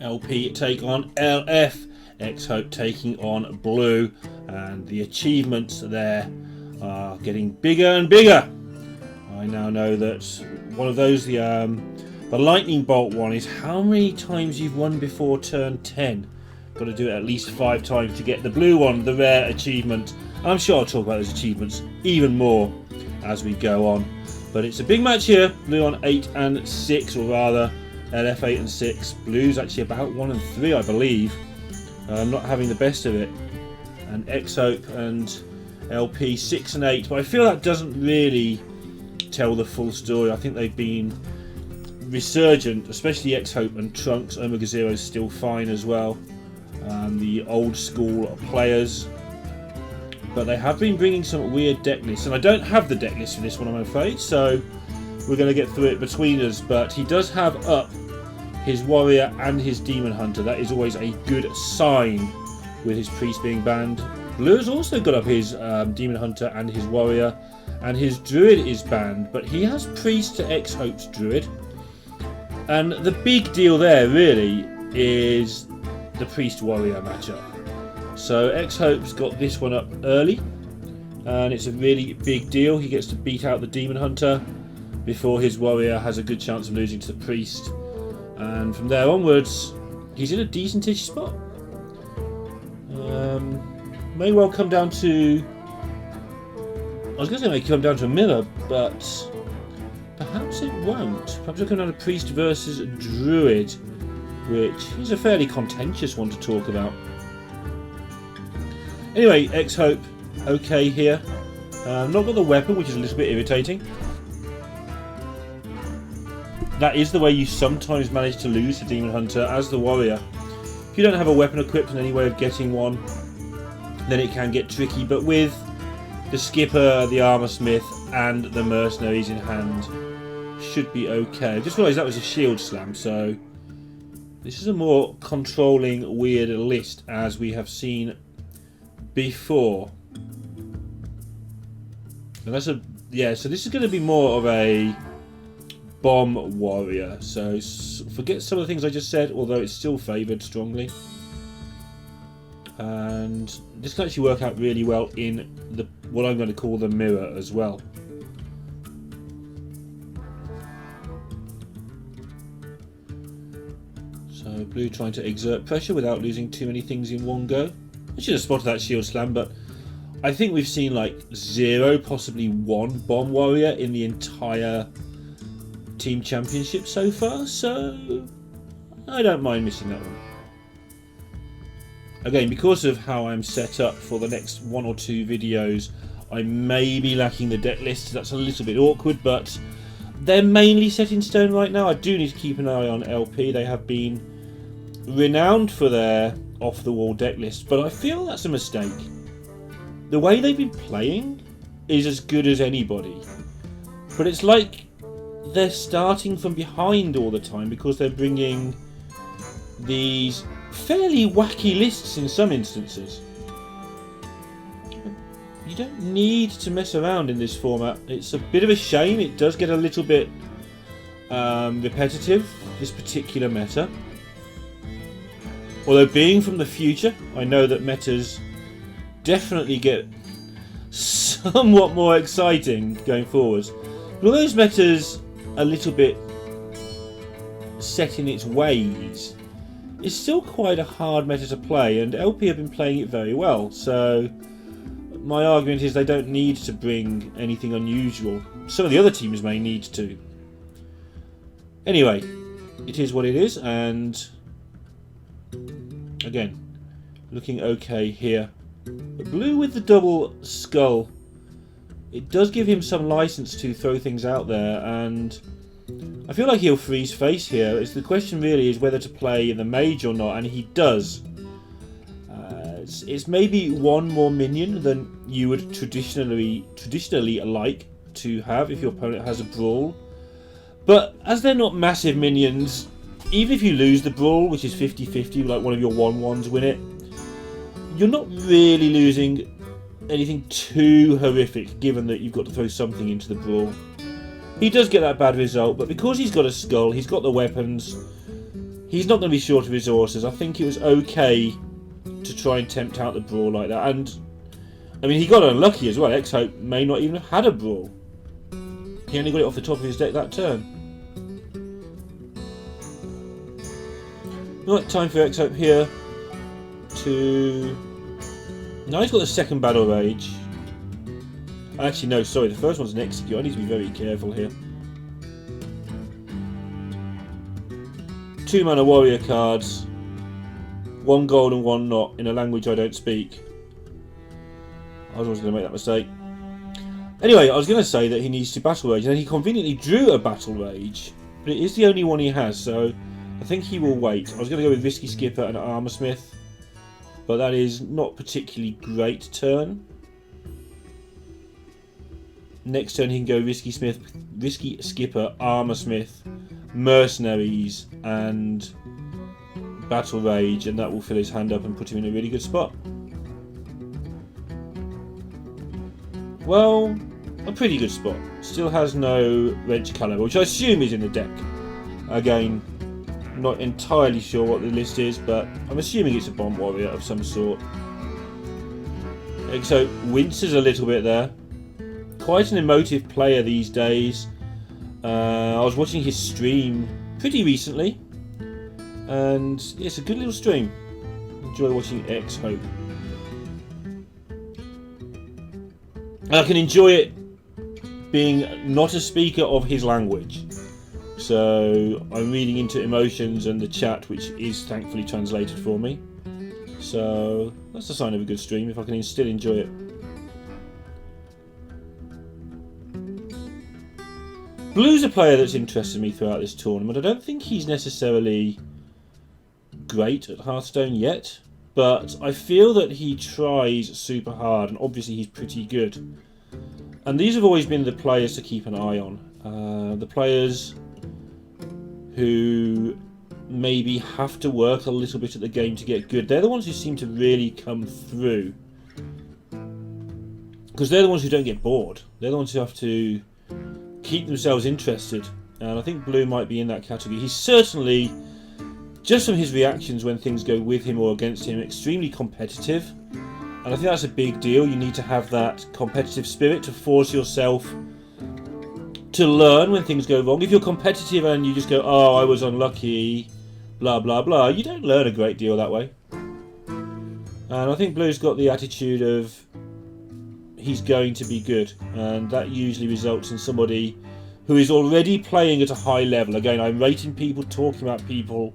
LP take on LF. Xhope taking on Bleau, and the achievements there are getting bigger and bigger. I now know that one of those, the lightning bolt one, is how many times you've won before turn 10. Got to do it at least 5 times to get the blue one, the rare achievement. I'm sure I'll talk about those achievements even more as we go on. But it's a big match here. Blue on 8 and 6, or rather LF 8 and 6. Blue's actually about 1 and 3, I believe. Not having the best of it. And Xhope and LP 6 and 8. But I feel that doesn't really tell the full story. I think they've been resurgent, especially Xhope and Trunks. Omega Zero is still fine as well. The old school players. But they have been bringing some weird deck lists. And I don't have the deck list for this one, I'm afraid. So we're going to get through it between us. But he does have up his warrior and his demon hunter. That is always a good sign with his priest being banned. Blue has also got up his demon hunter and his warrior, and his druid is banned, but he has priest to Xhope's druid. And the big deal there really is the priest warrior matchup. So Xhope's got this one up early, and it's a really big deal. He gets to beat out the demon hunter before his warrior has a good chance of losing to the priest. And from there onwards, he's in a decentish spot. May well come down to... I was going to say may come down to a mirror, but perhaps it won't. Perhaps it'll come down to Priest versus Druid, which is a fairly contentious one to talk about. Anyway, Xhope, okay here. Not got the weapon, which is a little bit irritating. That is the way you sometimes manage to lose to Demon Hunter as the warrior. If you don't have a weapon equipped and any way of getting one, then it can get tricky. But with the skipper, the armor smith, and the mercenaries in hand, should be okay. I just realised that was a shield slam, so this is a more controlling, weird list as we have seen before. And that's a so this is going to be more of a bomb warrior, so forget some of the things I just said, although it's still favoured strongly. And this can actually work out really well in the what I'm going to call the mirror as well. So Blue trying to exert pressure without losing too many things in one go. I should have spotted that shield slam, but I think we've seen like 0, possibly 1 bomb warrior in the entire team championship so far, so I don't mind missing that one. Again, because of how I'm set up for the next 1 or 2 videos, I may be lacking the deck list. That's a little bit awkward, but they're mainly set in stone right now. I do need to keep an eye on LP. They have been renowned for their off-the-wall deck list, but I feel that's a mistake. The way they've been playing is as good as anybody, but it's like they're starting from behind all the time because they're bringing these fairly wacky lists in some instances. You don't need to mess around in this format. It's a bit of a shame. It does get a little bit repetitive, this particular meta. Although being from the future, I know that metas definitely get somewhat more exciting going forwards. But although those metas a little bit set in its ways, it's still quite a hard meta to play, and LP have been playing it very well, so my argument is they don't need to bring anything unusual. Some of the other teams may need to. Anyway, it is what it is, and again, looking okay here. Blue with the double skull, it does give him some license to throw things out there, and I feel like he'll freeze face here. The question really is whether to play the mage or not, and he does. It's maybe 1 more minion than you would traditionally like to have if your opponent has a brawl. But as they're not massive minions, even if you lose the brawl, which is 50-50, like one of your 1/1s win it, you're not really losing anything too horrific, given that you've got to throw something into the brawl. He does get that bad result, but because he's got a skull, he's got the weapons, he's not going to be short of resources. I think it was okay to try and tempt out the brawl like that. And I mean, he got unlucky as well. Xhope may not even have had a brawl. He only got it off the top of his deck that turn. Right, time for Xhope here to... Now he's got the second Battle Rage. Actually, no, sorry, the first one's an Execute. I need to be very careful here. 2 mana warrior cards. 1 gold and 1 not in a language I don't speak. I was always going to make that mistake. Anyway, I was going to say that he needs to Battle Rage, and then he conveniently drew a Battle Rage, but it is the only one he has, so I think he will wait. I was going to go with Risky Skipper and Armor Smith, but that is not particularly great turn. Next turn he can go Risky Skipper, Armor Smith, Mercenaries, and Battle Rage, and that will fill his hand up and put him in a really good spot. Well, a pretty good spot. Still has no Wrench Caliber, which I assume is in the deck. Again, not entirely sure what the list is, but I'm assuming it's a Bomb Warrior of some sort. Xhope winces a little bit there. Quite an emotive player these days. I was watching his stream pretty recently, and it's a good little stream. Enjoy watching Xhope. I can enjoy it being not a speaker of his language. So I'm reading into emotions and the chat, which is thankfully translated for me. So that's a sign of a good stream, if I can still enjoy it. Blue's a player that's interested me throughout this tournament. I don't think he's necessarily great at Hearthstone yet, but I feel that he tries super hard, and obviously he's pretty good. And these have always been the players to keep an eye on. The players who maybe have to work a little bit at the game to get good. They're the ones who seem to really come through. Because they're the ones who don't get bored. They're the ones who have to keep themselves interested. And I think Blue might be in that category. He's certainly, just from his reactions when things go with him or against him, extremely competitive. And I think that's a big deal. You need to have that competitive spirit to force yourself to learn when things go wrong. If you're competitive and you just go, oh, I was unlucky, blah, blah, blah, you don't learn a great deal that way. And I think Blue's got the attitude of he's going to be good. And that usually results in somebody who is already playing at a high level. Again, I'm rating people, talking about people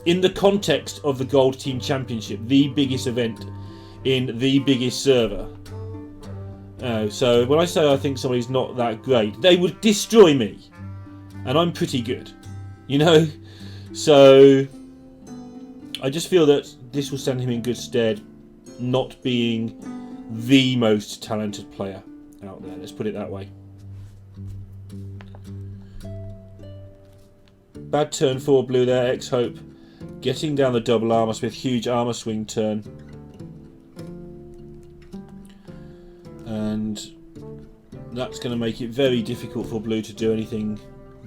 in the context of the Gold Team Championship, the biggest event in the biggest server. So when I say I think somebody's not that great, they would destroy me, and I'm pretty good, you know. So I just feel that this will stand him in good stead, not being the most talented player out there. Let's put it that way. Bad turn for Blue there. Xhope getting down the double armor smith, huge armor swing turn. And that's going to make it very difficult for Blue to do anything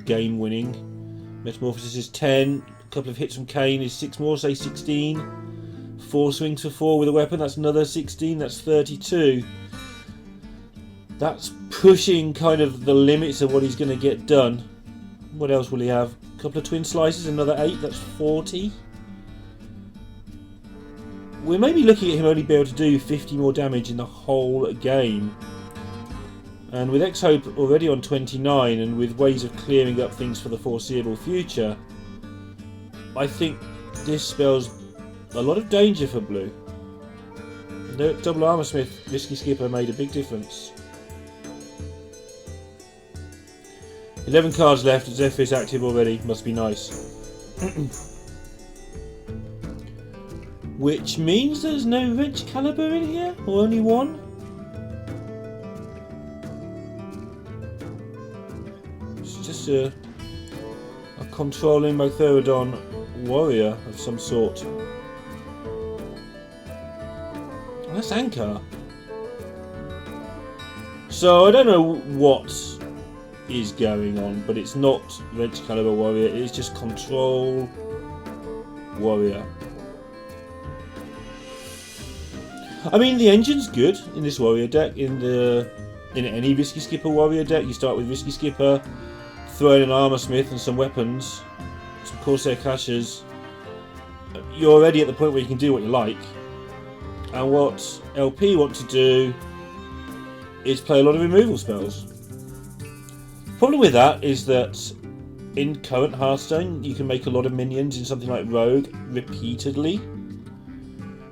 game winning. Metamorphosis is 10, a couple of hits from Kane is 6 more, say 16. 4 swings for 4 with a weapon, that's another 16, that's 32. That's pushing kind of the limits of what he's going to get done. What else will he have? A couple of twin slices, another 8, that's 40. We're maybe looking at him only be able to do 50 more damage in the whole game. And with Xhope already on 29 and with ways of clearing up things for the foreseeable future, I think this spells a lot of danger for Blue. The double armor smith, Risky Skipper made a big difference. 11 cards left, Zephyr is active already, must be nice. Which means there's no Wrench Caliber in here? Or only one? It's just a controlling Motherodon warrior of some sort. Oh, that's Ankar. So I don't know what is going on, but it's not Wrench Caliber warrior, it's just control warrior. I mean, the engine's good in this warrior deck. In any Risky Skipper warrior deck, you start with Risky Skipper, throw in an Armor Smith and some weapons, some Corsair Clashes. You're already at the point where you can do what you like. And what LP want to do is play a lot of removal spells. The problem with that is that in current Hearthstone, you can make a lot of minions in something like Rogue repeatedly.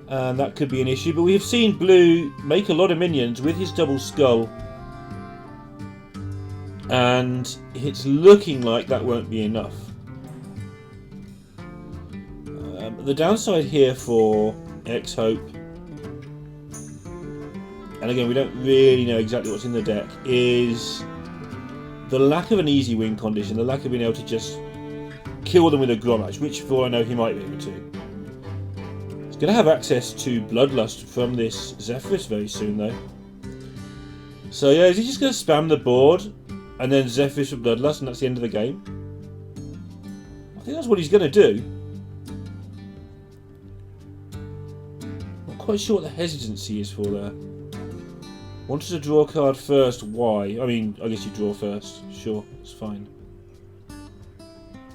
And that could be an issue. But we have seen Blue make a lot of minions with his double skull. And it's looking like that won't be enough. The downside here for Xhope, and again we don't really know exactly what's in the deck, is the lack of an easy win condition, the lack of being able to just kill them with a Grommash, which for all I know he might be able to. He's going to have access to Bloodlust from this Zephyrus very soon though. So yeah, is he just going to spam the board and then Zephyrus with Bloodlust and that's the end of the game? I think that's what he's going to do. Not quite sure what the hesitancy is for there. Wanted to draw a card first, why? I mean, I guess you draw first. Sure, it's fine.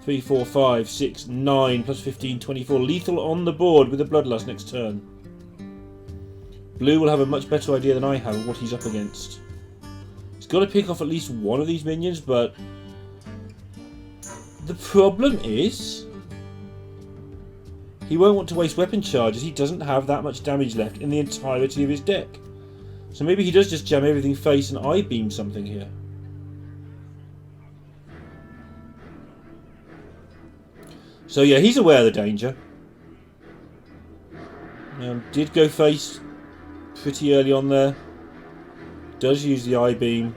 3, 4, 5, 6, 9, plus 15, 24. Lethal on the board with a Bloodlust next turn. Blue will have a much better idea than I have of what he's up against. He's got to pick off at least one of these minions, but the problem is he won't want to waste weapon charges. He doesn't have that much damage left in the entirety of his deck. So maybe he does just jam everything face and I-beam something here. So yeah, he's aware of the danger. Did go face pretty early on there. Does use the I-beam.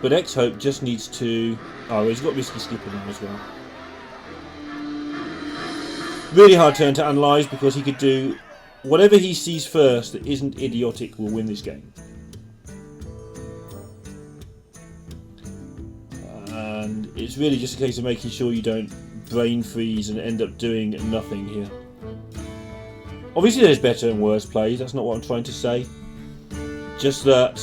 But Xhope just needs to... Oh, he's got Risky Skipper now as well. Really hard turn to analyse because he could do... Whatever he sees first that isn't idiotic will win this game. And it's really just a case of making sure you don't brain freeze and end up doing nothing here. Obviously there's better and worse plays, that's not what I'm trying to say. Just that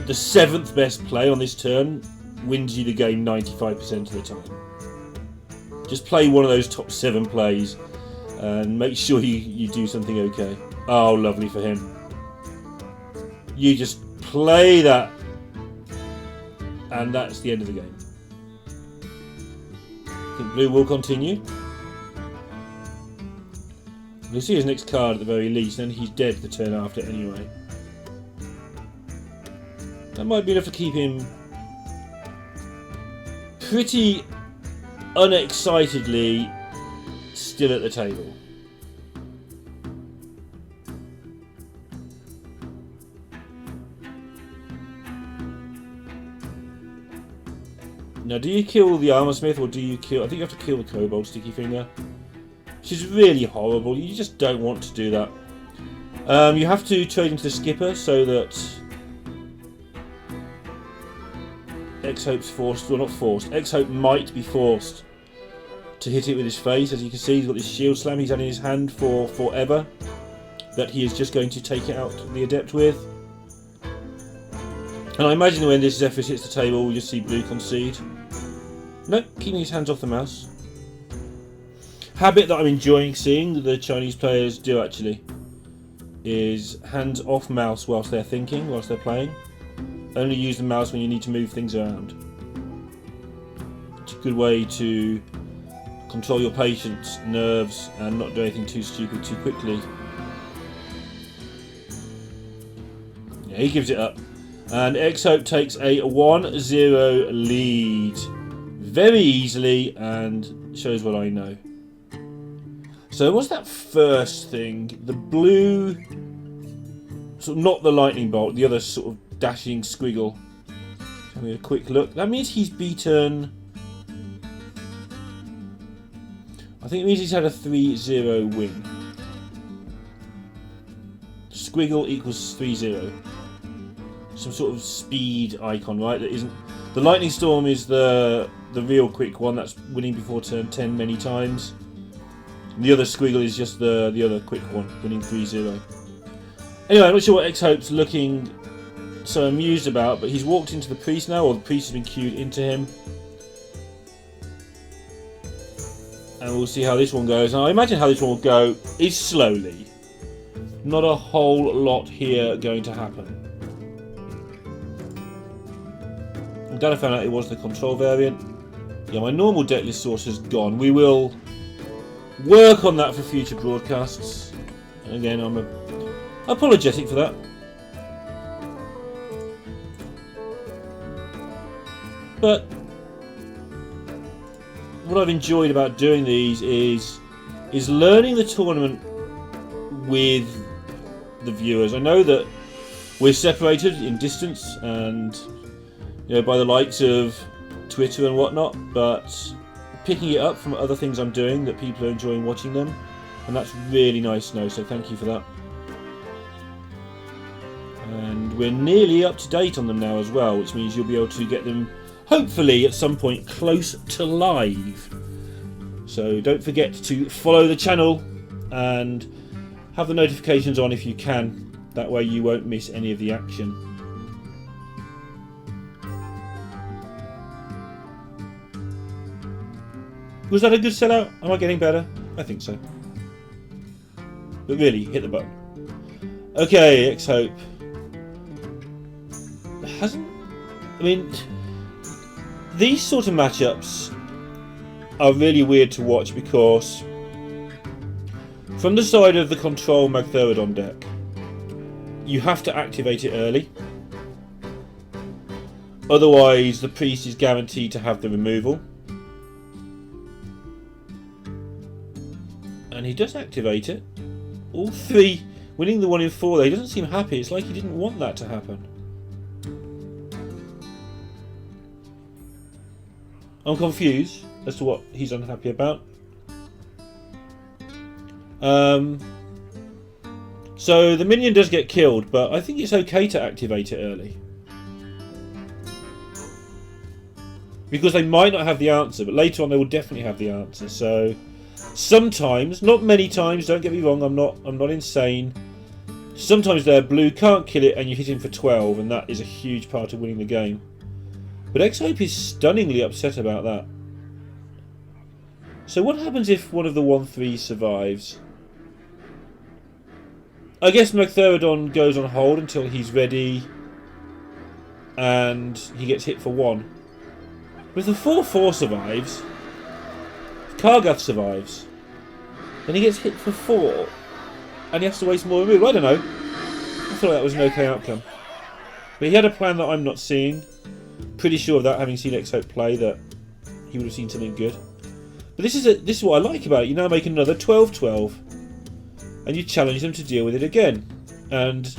the 7th best play on this turn wins you the game 95% of the time. Just play one of those top 7 plays and make sure you do something okay. Oh, lovely for him. You just play that and that's the end of the game. I think Blue will continue. We'll see his next card at the very least, then he's dead the turn after anyway. That might be enough to keep him pretty unexcitedly still at the table. Now, do you kill the Armor Smith or do you kill... I think you have to kill the Kobold Sticky Finger. Which is really horrible. You just don't want to do that. You have to trade into the Skipper so that Xhope's forced... Well, not forced. Xhope might be forced to hit it with his face. As you can see, he's got this Shield Slam he's had in his hand for forever. That he is just going to take it out the Adept with. And I imagine when this Zephyrus hits the table, we'll just see Blue concede. No, keeping his hands off the mouse. Habit that I'm enjoying seeing the Chinese players do actually is hands off mouse whilst they're thinking, whilst they're playing. Only use the mouse when you need to move things around. It's a good way to control your patience, nerves, and not do anything too stupid too quickly. Yeah, he gives it up. And Xhope takes a 1-0 lead very easily and shows what I know. So what's that first thing? The blue, sort of not the lightning bolt, the other sort of dashing squiggle. Having a quick look. That means he's beaten... I think it means he's had a 3-0 win. Squiggle equals 3-0. Some sort of speed icon, right? That isn't... The lightning storm is the the real quick one. That's winning before turn 10 many times. And the other squiggle is just the other quick one, winning 3-0. Anyway, I'm not sure what Xhope's looking so amused about, but he's walked into the priest now, or the priest has been queued into him. And we'll see how this one goes. And I imagine how this one will go is slowly. Not a whole lot here going to happen. I'm glad I found out it was the control variant. Yeah, my normal deck list source has gone. We will work on that for future broadcasts. And again, I'm apologetic for that. But what I've enjoyed about doing these is learning the tournament with the viewers. I know that we're separated in distance and by the likes of Twitter and whatnot, but picking it up from other things I'm doing that people are enjoying watching them, and that's really nice to know, so thank you for that. And we're nearly up to date on them now as well, which means you'll be able to get them hopefully at some point close to live. So don't forget to follow the channel and have the notifications on if you can. That way you won't miss any of the action. Was that a good sellout? Am I getting better? I think so. But really, hit the button. Okay, Xhope. These sort of matchups are really weird to watch because from the side of the control Magtheridon deck, you have to activate it early. Otherwise, the priest is guaranteed to have the removal. And he does activate it. All three, winning the 1 in 4 there. He doesn't seem happy. It's like he didn't want that to happen. I'm confused as to what he's unhappy about. So the minion does get killed, but I think it's okay to activate it early. Because they might not have the answer, but later on they will definitely have the answer. So sometimes, not many times, don't get me wrong, I'm not insane. Sometimes their blue can't kill it and you hit him for 12, and that is a huge part of winning the game. But Xhope is stunningly upset about that. So what happens if one of the 1-3 survives? I guess Magtheridon goes on hold until he's ready and he gets hit for 1. But if the 4-4 survives, if Kargath survives, then he gets hit for 4 and he has to waste more removal. I don't know. I thought that was an okay outcome. But he had a plan that I'm not seeing. Pretty sure of that, having seen Xhope play, that he would have seen something good. But this is what I like about it. You now make another 12-12 and you challenge them to deal with it again. And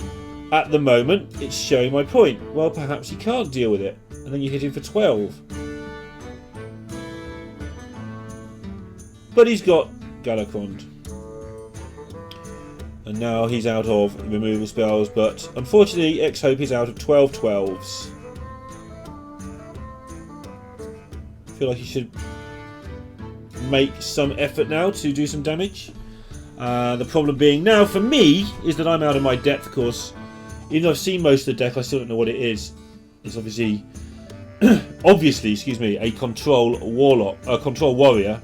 at the moment, it's showing my point. Well, perhaps he can't deal with it. And then you hit him for 12. But he's got Galakrond. And now he's out of removal spells. But unfortunately, Xhope is out of 12-12s. I feel like he should make some effort now to do some damage. The problem being now for me is that I'm out of my depth, of course. Even though I've seen most of the deck, I still don't know what it is. It's obviously, a control warlock, a control warrior.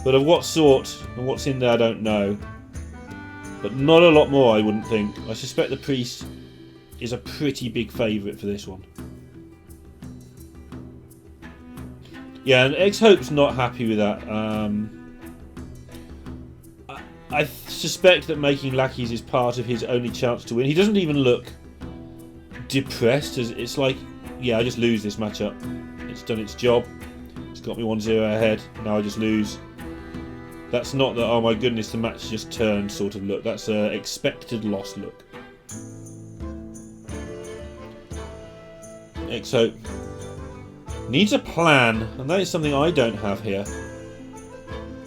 But of what sort and what's in there, I don't know. But not a lot more, I wouldn't think. I suspect the priest is a pretty big favourite for this one. Yeah, and Xhope's not happy with that. I suspect that making lackeys is part of his only chance to win. He doesn't even look depressed. It's like, yeah, I just lose this matchup. It's done its job. It's got me 1-0 ahead. Now I just lose. That's not the, oh my goodness, the match just turned sort of look. That's an expected loss look. Xhope needs a plan, and that is something I don't have here.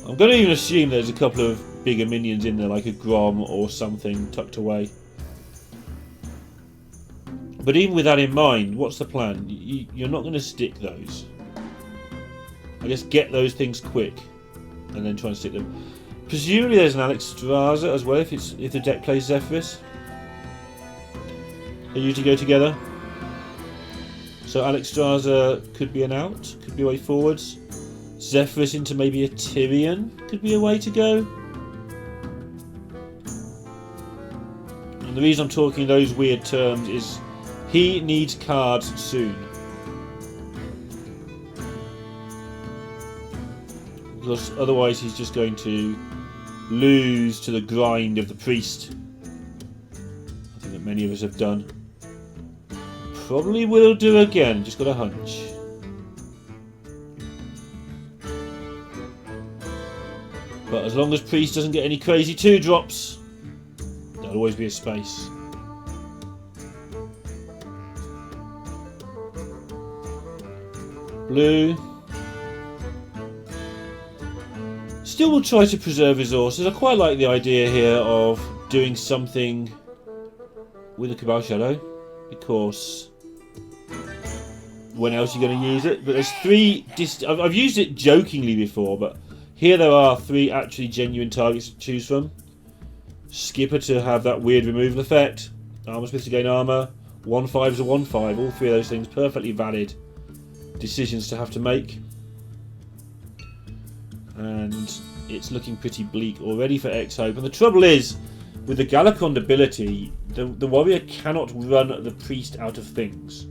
I'm going to even assume there's a couple of bigger minions in there, like a Grom or something tucked away. But even with that in mind, what's the plan? You're not going to stick those. I guess get those things quick and then try and stick them. Presumably there's an Alexstrasza as well if the deck plays Zephyrus. They usually go together. So Alexstrasza could be an out, could be a way forwards. Zephyrus into maybe a Tyrion could be a way to go. And the reason I'm talking those weird terms is he needs cards soon. Because otherwise he's just going to lose to the grind of the priest. I think that many of us have done. Probably will do again, just got a hunch. But as long as priest doesn't get any crazy 2-drops, there'll always be a space. Blue still will try to preserve resources. I quite like the idea here of doing something with a Cabal Shadow, because when else are you going to use it? But there's 3... I've used it jokingly before, but here there are 3 actually genuine targets to choose from. Skipper to have that weird removal effect. Armorsmith to gain armour. 1/5 is a 1/5. All 3 of those things perfectly valid decisions to have to make. And it's looking pretty bleak already for Xhope. And the trouble is, with the Galakond ability, the warrior cannot run the priest out of things.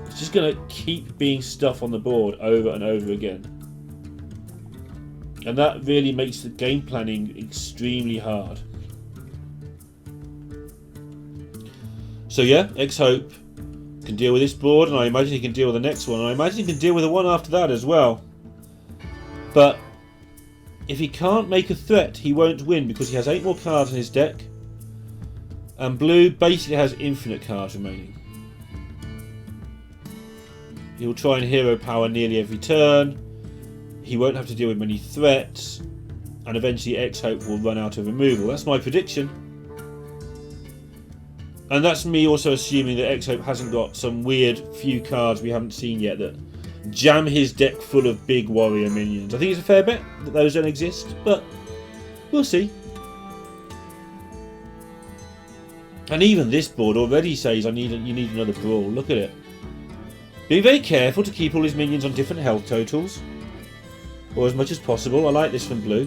It's just going to keep being stuff on the board over and over again. And that really makes the game planning extremely hard. So yeah, Xhope can deal with this board, and I imagine he can deal with the next one, and I imagine he can deal with the one after that as well. But if he can't make a threat, he won't win, because he has 8 more cards in his deck, and Blue basically has infinite cards remaining. He'll try and hero power nearly every turn. He won't have to deal with many threats, and eventually Xhope will run out of removal. That's my prediction. And that's me also assuming that Xhope hasn't got some weird few cards we haven't seen yet that jam his deck full of big warrior minions. I think it's a fair bet that those don't exist, but we'll see. And even this board already says you need another brawl. Look at it. Be very careful to keep all his minions on different health totals, or as much as possible. I like this from Blue.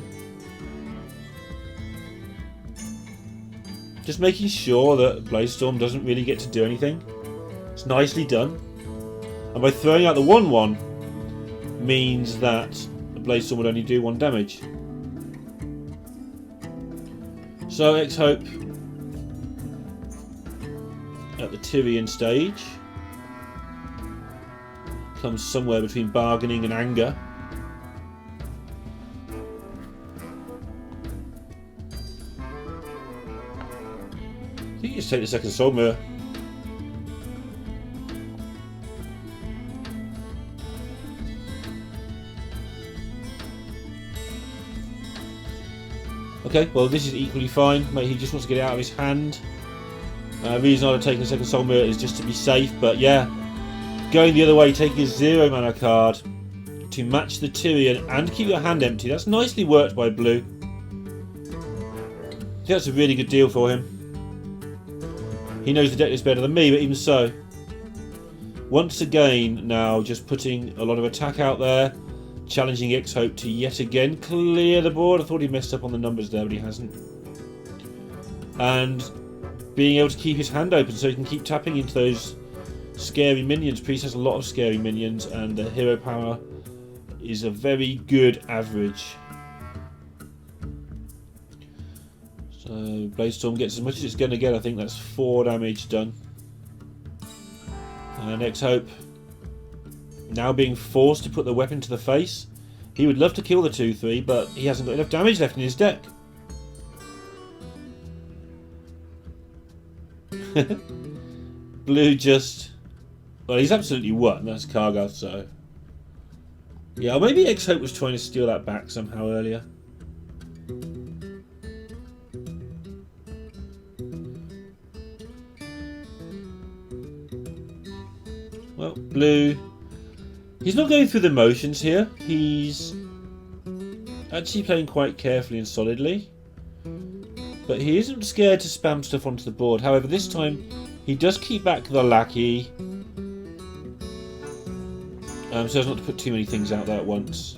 Just making sure that Bladestorm doesn't really get to do anything. It's nicely done. And by throwing out the 1/1 means that the Bladestorm would only do 1 damage. So Xhope at the Tyrion stage comes somewhere between bargaining and anger. I think you just take the second soul mirror. Okay, well this is equally fine. Mate, he just wants to get it out of his hand. The reason I'm taking the second soul mirror is just to be safe, but yeah, going the other way, taking a 0 mana card to match the Tyrion and keep your hand empty. That's nicely worked by Blue. I think that's a really good deal for him. He knows the deck is better than me, but even so. Once again now just putting a lot of attack out there, challenging Xhope to yet again clear the board. I thought he messed up on the numbers there, but he hasn't. And being able to keep his hand open so he can keep tapping into those scary minions. Priest has a lot of scary minions, and the hero power is a very good average. So Bladestorm gets as much as it's going to get. I think that's 4 damage done. And Xhope now being forced to put the weapon to the face. He would love to kill the 2/3, but he hasn't got enough damage left in his deck. Blue just... well, he's absolutely won. That's Kargath, so... yeah, or maybe Xhope was trying to steal that back somehow earlier. Well, Blue He's not going through the motions here. He's actually playing quite carefully and solidly. But he isn't scared to spam stuff onto the board. However, this time he does keep back the lackey. So as not to put too many things out there at once.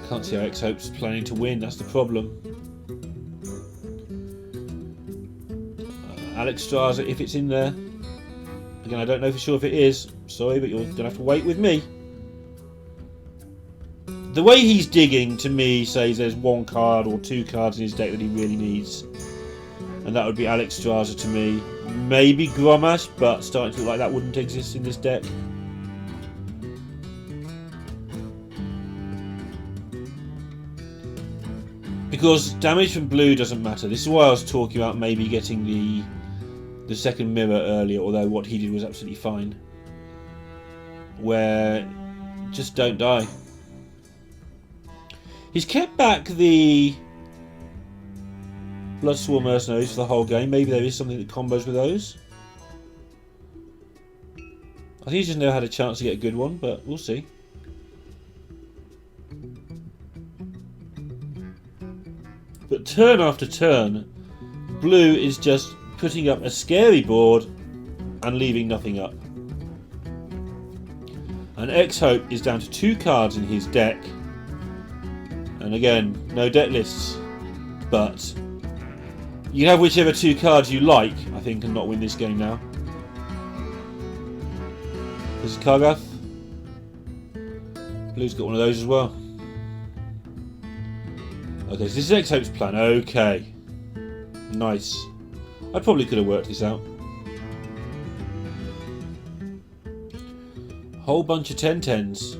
Can't see how Xhope's planning to win, that's the problem. Alex Straza, if it's in there. Again, I don't know for sure if it is. Sorry, but you're going to have to wait with me. The way he's digging, to me, says there's one card or two cards in his deck that he really needs. And that would be Alex Straza to me. Maybe Gromash, but starting to look like that wouldn't exist in this deck. Because damage from blue doesn't matter. This is why I was talking about maybe getting the second mirror earlier, although what he did was absolutely fine. Where just don't die. He's kept back the Bloodsworn Mercenaries for the whole game. Maybe there is something that combos with those. I think he's just never had a chance to get a good one, but we'll see. But turn after turn, blue is just putting up a scary board and leaving nothing up. And Xhope is down to 2 cards in his deck. And again, no deck lists. But you can have whichever 2 cards you like, I think, and not win this game now. This is Kargath. Blue's got one of those as well. Okay, so this is Xhope's plan. Okay. Nice. I probably could have worked this out. Whole bunch of 10-10s.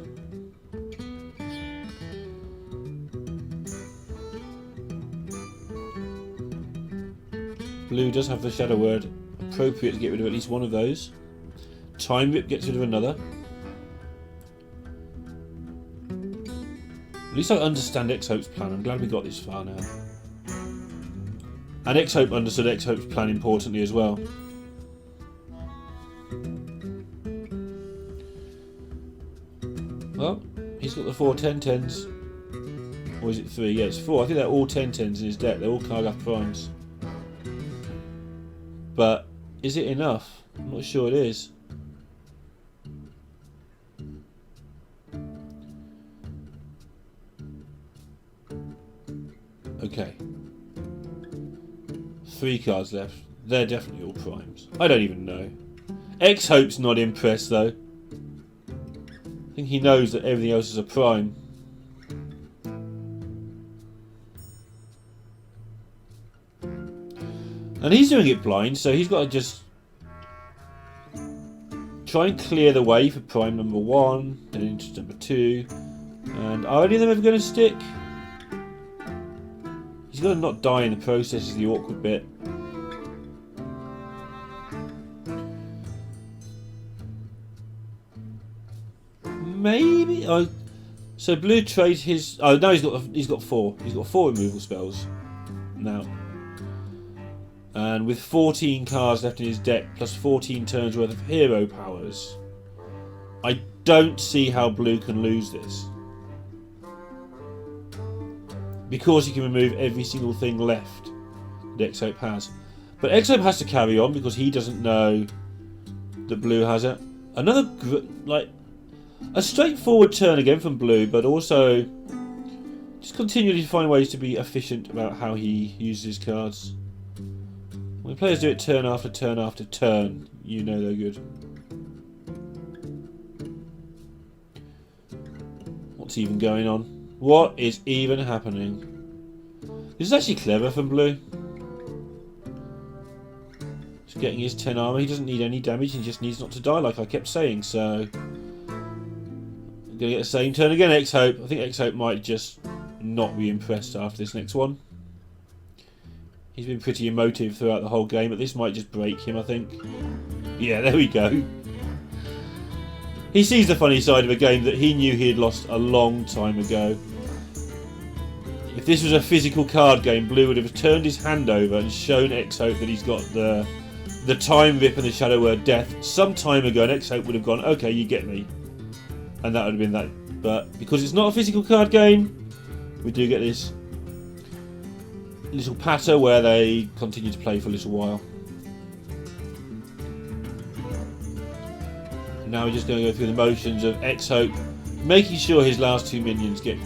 Blue does have the Shadow Word. Appropriate to get rid of at least one of those. Time Rip gets rid of another. At least I understand Xhope's plan. I'm glad we got this far now. And Xhope understood Xhope's plan importantly as well. Well, he's got the 4 10-10s. Or is it 3? Yeah, it's 4. I think they're all 10-10s in his deck. They're all Kargath Primes. But is it enough? I'm not sure it is. Okay. 3 cards left. They're definitely all primes. I don't even know. Xhope's not impressed though. I think he knows that everything else is a prime. And he's doing it blind, so he's got to just try and clear the way for prime number 1, then into number 2. And are any of them ever going to stick? He's got to not die in the process is the awkward bit. Maybe. Oh, so blue trades his. Oh no, he's got 4. He's got 4 removal spells now. And with 14 cards left in his deck, plus 14 turns worth of hero powers, I don't see how blue can lose this. Because he can remove every single thing left that Xhope has. But Xhope has to carry on because he doesn't know that blue has it. Another, like, a straightforward turn again from blue, but also just continually find ways to be efficient about how he uses his cards. When players do it turn after turn after turn, you know they're good. What's even going on? What is even happening? This is actually clever from blue. Just getting his 10 armor. He doesn't need any damage, he just needs not to die like I kept saying, so... I'm going to get the same turn again, Xhope. I think Xhope might just not be impressed after this next one. He's been pretty emotive throughout the whole game, but this might just break him, I think. Yeah, there we go. He sees the funny side of a game that he knew he had lost a long time ago. If this was a physical card game, Blue would have turned his hand over and shown Xhope that he's got the the Time Rip and the Shadow Word Death some time ago, and Xhope would have gone, okay, you get me. And that would have been that. But because it's not a physical card game, we do get this little patter where they continue to play for a little while. And now we're just going to go through the motions of Xhope, making sure his last 2 minions get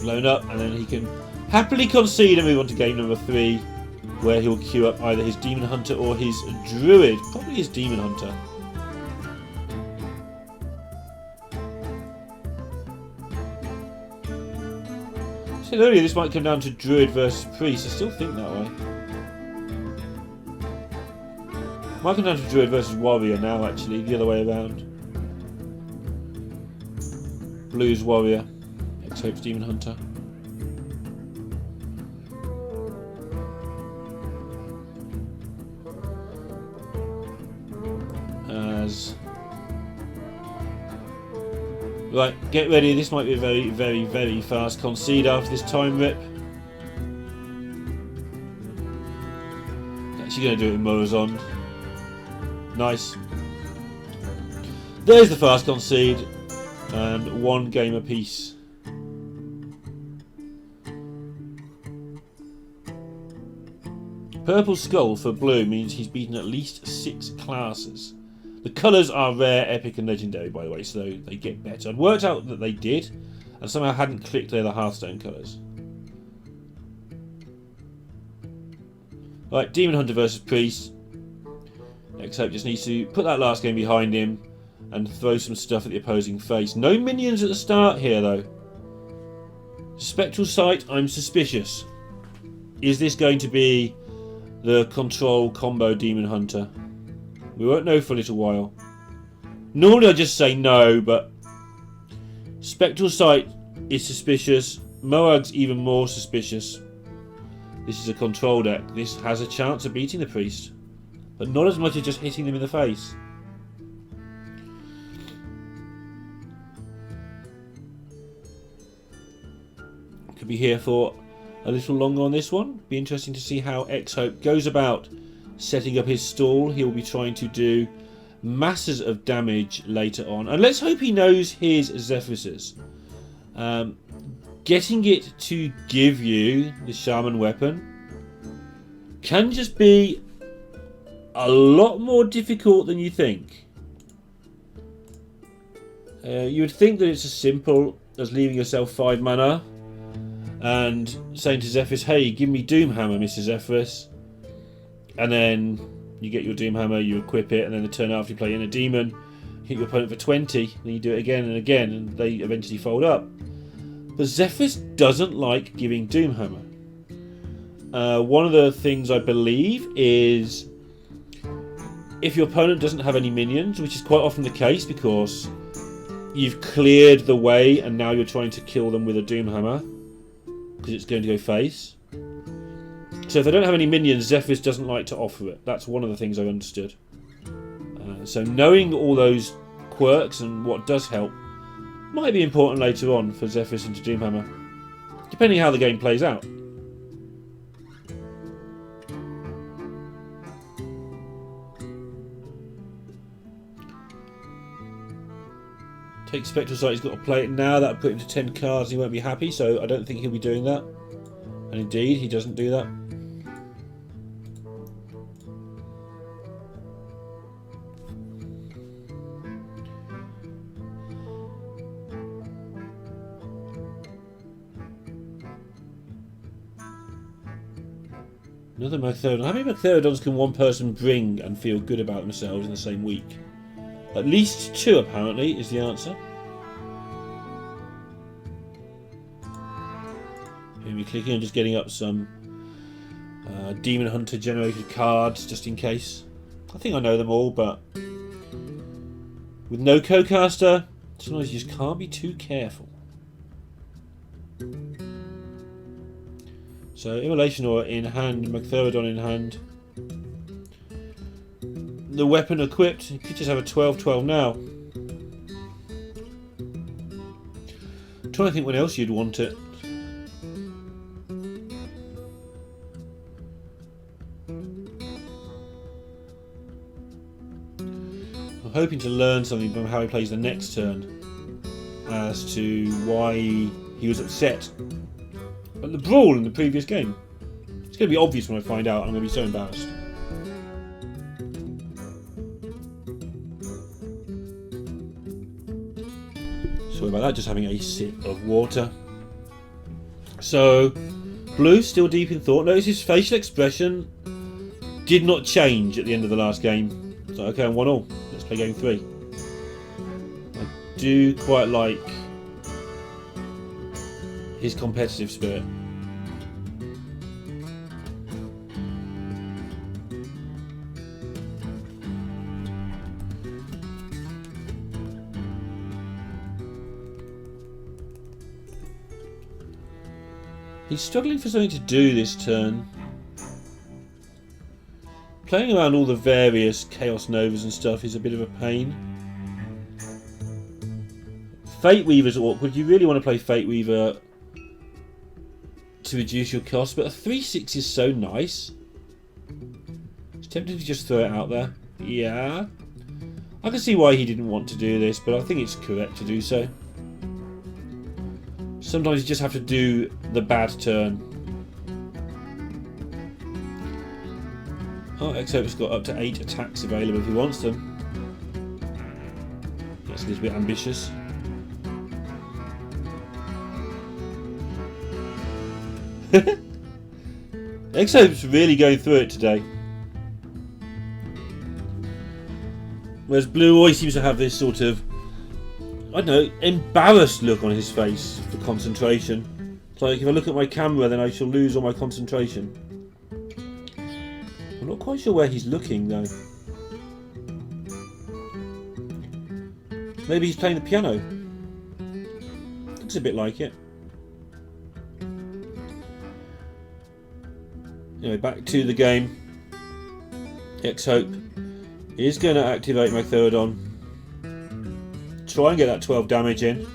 blown up, and then he can happily concede and move on to game number 3, where he'll queue up either his Demon Hunter or his Druid. Probably his Demon Hunter. I said earlier this might come down to Druid versus Priest. I still think that way. Might come down to Druid versus Warrior now, actually, the other way around. Blue's Warrior, Xhope's Demon Hunter. Right, get ready. This might be a very, very, very fast concede after this Time Rip. Actually going to do it in Morazon. Nice. There's the fast concede, and 1 game apiece. Purple Skull for Blue means he's beaten at least 6 classes. The colours are rare, epic and legendary, by the way, so they get better. I'd worked out that they did, and somehow hadn't clicked they're the Hearthstone colours. Right, Demon Hunter versus Priest. Xhope just needs to put that last game behind him and throw some stuff at the opposing face. No minions at the start here, though. Spectral Sight, I'm suspicious. Is this going to be the control combo Demon Hunter? We won't know for a little while. Normally I'd just say no, but Spectral Sight is suspicious. Moag's even more suspicious. This is a control deck. This has a chance of beating the Priest, but not as much as just hitting them in the face. Could be here for a little longer on this one. Be interesting to see how Xhope goes about setting up his stall. He will be trying to do masses of damage later on, and let's hope he knows his Zephyrus. Getting it to give you the Shaman weapon can just be a lot more difficult than you think. You would think that it's as simple as leaving yourself 5 mana and saying to Zephyrus, hey, give me Doomhammer, Mr. Zephyrus. And then you get your Doomhammer, you equip it, and then the turn after you play in a demon, hit your opponent for 20, then you do it again and again, and they eventually fold up. But Zephyrus doesn't like giving Doomhammer. One of the things I believe is if your opponent doesn't have any minions, which is quite often the case because you've cleared the way and now you're trying to kill them with a Doomhammer because it's going to go face. So if they don't have any minions, Zephyrus doesn't like to offer it. That's one of the things I've understood. So knowing all those quirks and what does help might be important later on for Zephyrus into Doomhammer, depending how the game plays out. Take Spectral Sight, he's got to play it now. That would put him to 10 cards, he won't be happy, so I don't think he'll be doing that. And indeed, he doesn't do that. Another Magtheridon. How many Magtheridons can one person bring and feel good about themselves in the same week? At least 2, apparently, is the answer. Here we're clicking on just getting up some Demon Hunter generated cards, just in case. I think I know them all, but with no co-caster, sometimes you just can't be too careful. So Immolation Aura in hand, Magtheridon in hand. The weapon equipped, you could just have a 12-12 now. I'm trying to think when else you'd want it. hoping to learn something from how he plays the next turn as to why he was upset at the brawl in the previous game. It's going to be obvious when I find out. I'm going to be so embarrassed. Sorry about that, just having a sip of water. So, Blue still deep in thought. Notice his facial expression did not change at the end of the last game. So, okay, I'm 1-1. Let's play game 3. I do quite like his competitive spirit. He's struggling for something to do this turn. Playing around all the various Chaos Novas and stuff is a bit of a pain. Fate Weaver's awkward. You really want to play Fate Weaver to reduce your cost, but a 3/6 is so nice. It's tempting to just throw it out there. Yeah. I can see why he didn't want to do this, but I think it's correct to do so. Sometimes you just have to do the bad turn. Oh, Xhope's got up to 8 attacks available if he wants them. That's a little bit ambitious. Xhope's really going through it today. Whereas Blue always seems to have this sort of, I don't know, embarrassed look on his face for concentration. It's like, if I look at my camera, then I shall lose all my concentration. I'm not quite sure where he's looking, though. Maybe he's playing the piano. Looks a bit like it. Anyway, back to the game. Xhope is going to activate my third on. Try and get that 12 damage in.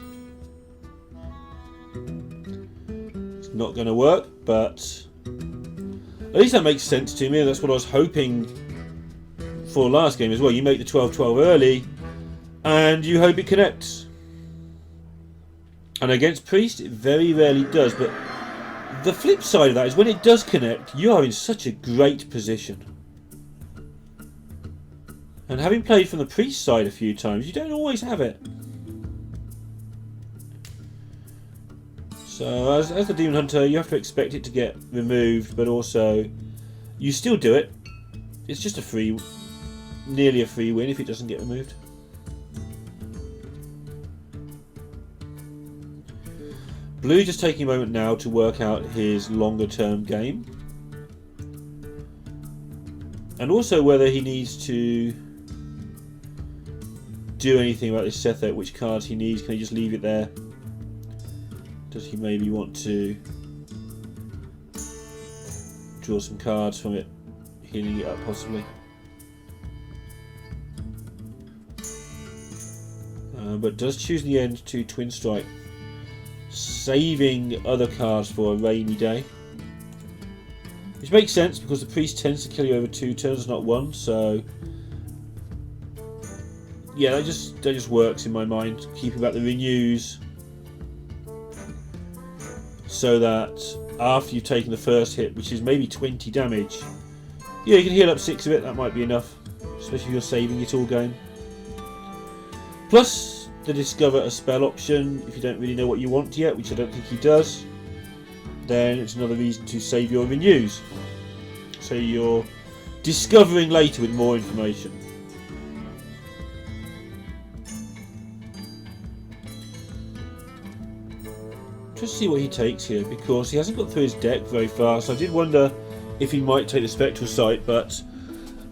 It's not going to work, but at least that makes sense to me. That's what I was hoping for last game as well. You make the 12-12 early and you hope it connects. And against Priest, it very rarely does, but the flip side of that is when it does connect, you are in such a great position. And having played from the Priest side a few times, you don't always have it. So as the Demon Hunter, you have to expect it to get removed, but also you still do it. It's just nearly a free win if it doesn't get removed. Blue just taking a moment now to work out his longer term game. And also whether he needs to do anything about this Setho, which cards he needs. Can he just leave it there? Does he maybe want to draw some cards from it, healing it up possibly? But does choose in the end to Twin Strike, saving other cards for a rainy day. Which makes sense because the Priest tends to kill you over 2 turns, not 1, so yeah, that just works in my mind, keeping back the renews so that after you've taken the first hit, which is maybe 20 damage, yeah, you can heal up 6 of it. That might be enough, especially if you're saving it all game. Plus the discover a spell option if you don't really know what you want yet, which I don't think he does. Then it's another reason to save your renews, so you're discovering later with more information. Just see what he takes here, because he hasn't got through his deck very fast. I did wonder if he might take the Spectral Sight, but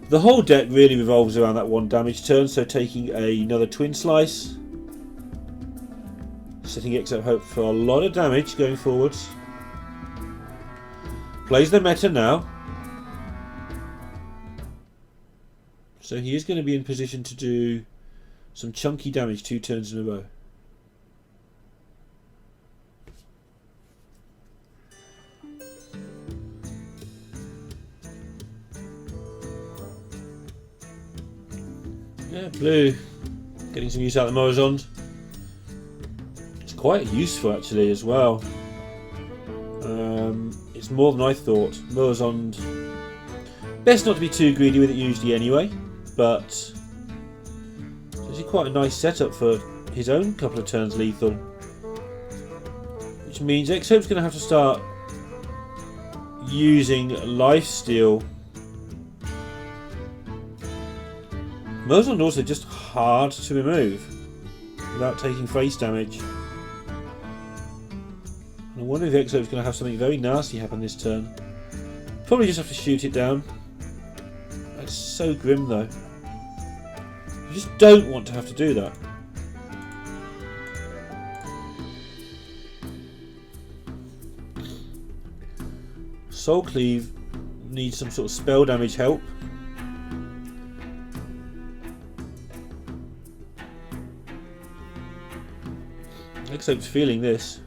the whole deck really revolves around that 1 damage turn, so taking another Twin Slice, setting Xhope for a lot of damage going forwards. Plays the meta now, so he is going to be in position to do some chunky damage 2 turns in a row. Yeah, Blue getting some use out of the Morozond. It's quite useful actually as well. It's more than I thought. Morozond, best not to be too greedy with it usually anyway, but it's actually quite a nice setup for his own couple of turns lethal. Which means Xhope's going to have to start using lifesteal. Morozond also just hard to remove without taking face damage. I wonder if Xhope's going to have something very nasty happen this turn. Probably just have to shoot it down. That's so grim though. You just don't want to have to do that. Soul Cleave needs some sort of spell damage help. Xhope's feeling this.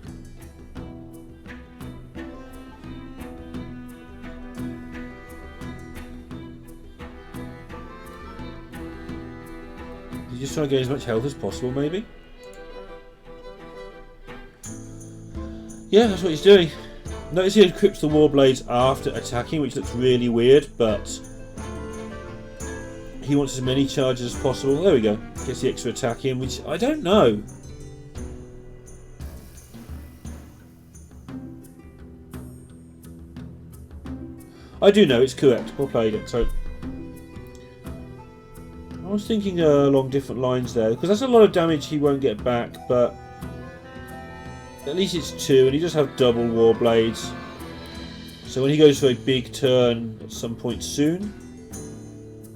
He's just trying to get as much health as possible, maybe? Yeah, that's what he's doing. Notice he equips the Warblades after attacking, which looks really weird, but he wants as many charges as possible. There we go. Gets the extra attack in, which I don't know. I do know it's correct. Well played it. So I was thinking along different lines there, because that's a lot of damage he won't get back, but at least it's 2, and he does have double Warblades. So when he goes for a big turn at some point soon,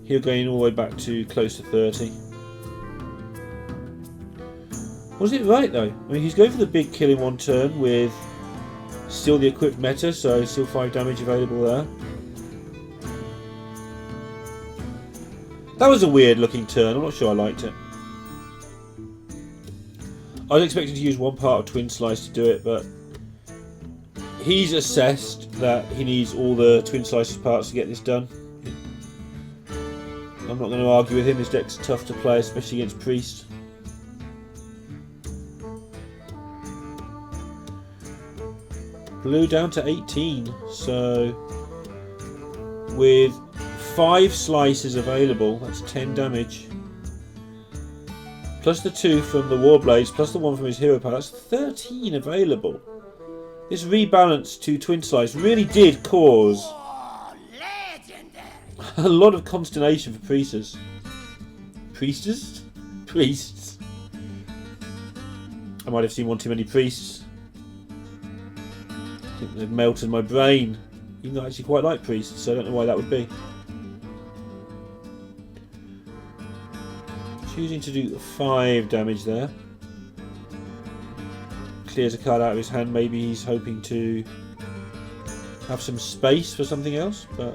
he'll gain all the way back to close to 30. Was it right though? I mean, he's going for the big kill in one turn with still the equipped meta, so still 5 damage available there. That was a weird looking turn, I'm not sure I liked it. I was expecting to use one part of Twin Slice to do it, but he's assessed that he needs all the Twin Slice's parts to get this done. I'm not going to argue with him, his deck's tough to play, especially against Priest. Blue down to 18, so with 5 slices available, that's 10 damage. Plus the 2 from the Warblades, plus the 1 from his Hero Power, that's 13 available. This rebalance to Twin Slice really did cause a lot of consternation for Priests. Priests? I might have seen one too many Priests. I think they've melted my brain. Even though I actually quite like Priests, so I don't know why that would be. Choosing to do 5 damage there. Clears a card out of his hand. Maybe he's hoping to have some space for something else, but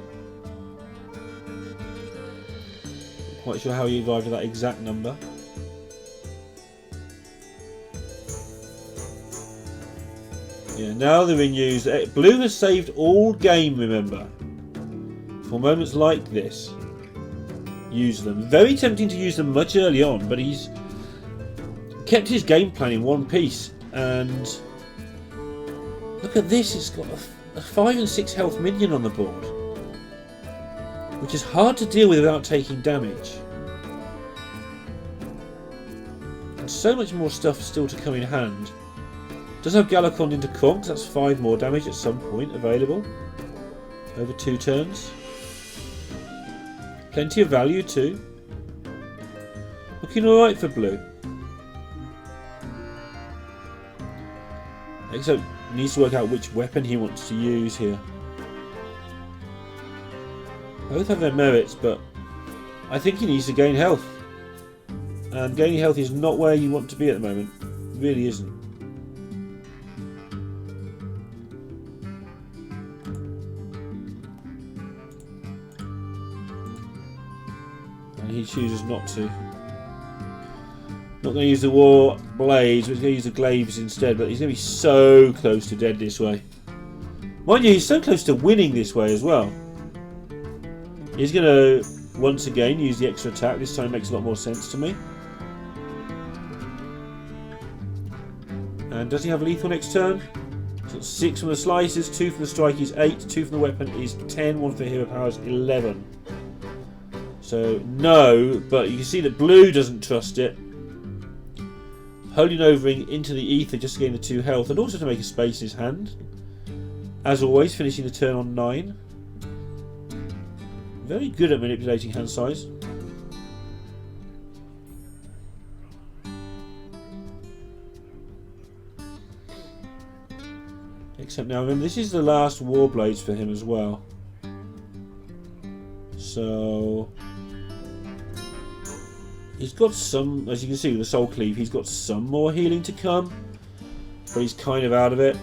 not quite sure how he arrived at that exact number. Yeah, now they're in use. Blue has saved all game, remember. For moments like this. Use them. Very tempting to use them much early on, but he's kept his game plan in one piece. And look at this, it's got a 5 and 6 health minion on the board, which is hard to deal with without taking damage. And so much more stuff still to come in hand. Does have Galacon into Kronk, that's 5 more damage at some point available over 2 turns. Plenty of value too. Looking alright for Blue. Except needs to work out which weapon he wants to use here. Both have their merits, but I think he needs to gain health. And gaining health is not where you want to be at the moment. It really isn't. He chooses not to. Not going to use the War Blades, but he's going to use the Glaives instead, but he's going to be so close to dead this way. Mind you, he's so close to winning this way as well. He's going to once again use the extra attack. This time makes a lot more sense to me. And does he have lethal next turn? So 6 from the slices, 2 from the strike is 8, 2 from the weapon is 10, 1 for the hero power is 11. So no, but you can see that Blue doesn't trust it. Holding overing into the ether just to gain the 2 health, and also to make a space in his hand. As always, finishing the turn on 9. Very good at manipulating hand size. Except now, remember, this is the last Warblades for him as well. So he's got some, as you can see with the Soul Cleave, he's got some more healing to come, but he's kind of out of it.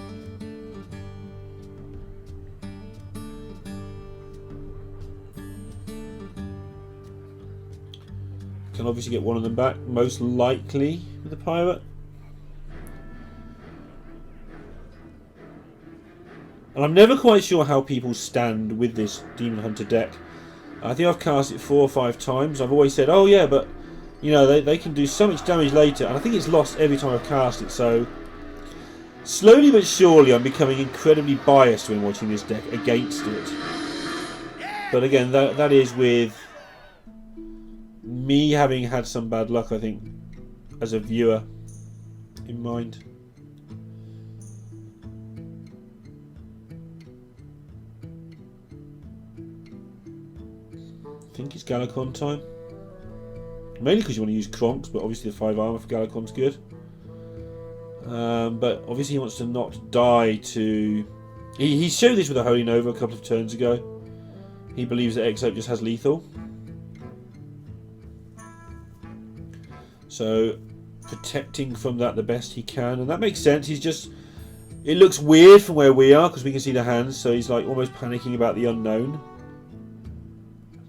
Can obviously get one of them back, most likely with the Pirate. And I'm never quite sure how people stand with this Demon Hunter deck. I think I've cast it 4 or 5 times. I've always said, oh yeah, but you know, they can do so much damage later. And I think it's lost every time I've cast it. So slowly but surely I'm becoming incredibly biased when watching this deck against it. But again, that is with me having had some bad luck, I think, as a viewer in mind. I think it's Galacon time. Mainly because you want to use Kronks, but obviously the 5 armor for Galakon's good. But obviously he wants to not die to... He showed this with a Holy Nova a couple of turns ago. He believes that Xhope just has lethal. So protecting from that the best he can, and that makes sense. He's just... It looks weird from where we are because we can see the hands, so he's like almost panicking about the unknown.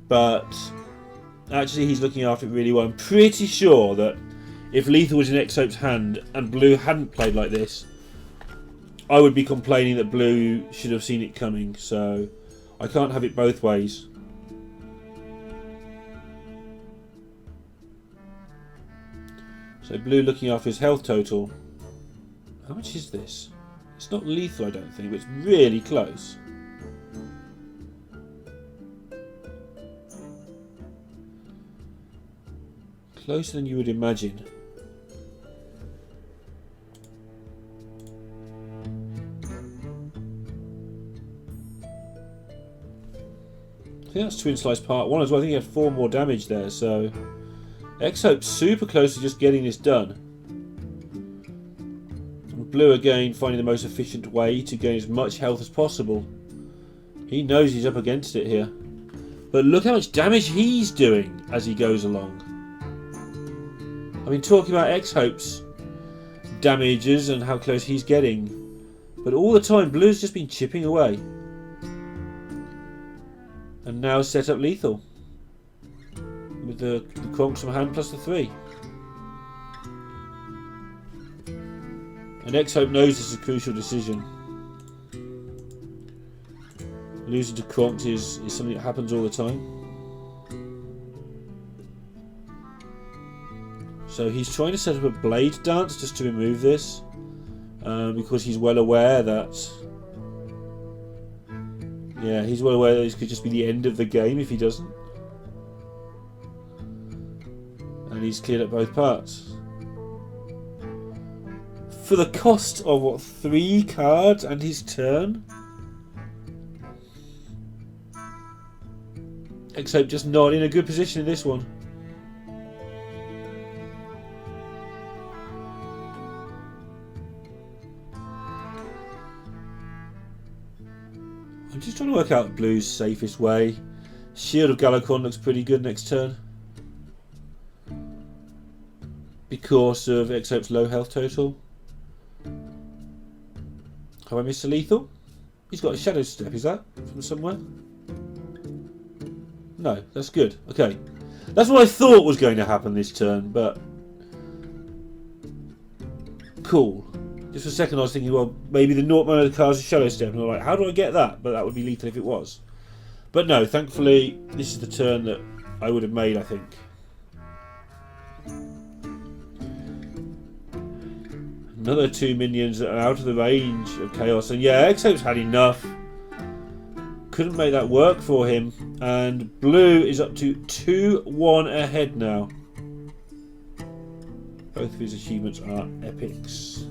But actually he's looking after it really well. I'm pretty sure that if lethal was in Xhope's hand and Blue hadn't played like this, I would be complaining that Blue should have seen it coming. So I can't have it both ways. So Blue looking after his health total. How much is this? It's not lethal, I don't think, but it's really close. Closer than you would imagine. I think that's Twin Slice Part 1 as well. I think he had 4 more damage there, so Xhope's super close to just getting this done. And Blue again finding the most efficient way to gain as much health as possible. He knows he's up against it here. But look how much damage he's doing as he goes along. I mean, talking about Xhope's damages and how close he's getting, but all the time Blue's just been chipping away, and now set up lethal with the Kronks from hand plus the 3. And Xhope knows this is a crucial decision. Losing to Kronks is something that happens all the time. So he's trying to set up a blade dance just to remove this, because he's well aware that, he's well aware that this could just be the end of the game if he doesn't. And he's cleared up both parts. For the cost of, what, 3 cards and his turn? Xhope just not in a good position in this one. I'm just trying to work out Blue's safest way. Shield of Galacon looks pretty good next turn, because of Xhope's low health total. Have I missed a lethal? He's got a Shadow Step, is that from somewhere? No, that's good. Okay. That's what I thought was going to happen this turn, but cool. Just for a second I was thinking, well, maybe the Nortman of the cards is Shadow Step, and I'm like, how do I get that? But that would be lethal if it was. But no, thankfully, this is the turn that I would have made, I think. Another 2 minions that are out of the range of chaos. And yeah, Xhope's had enough. Couldn't make that work for him. And Blue is up to 2-1 ahead now. Both of his achievements are epics.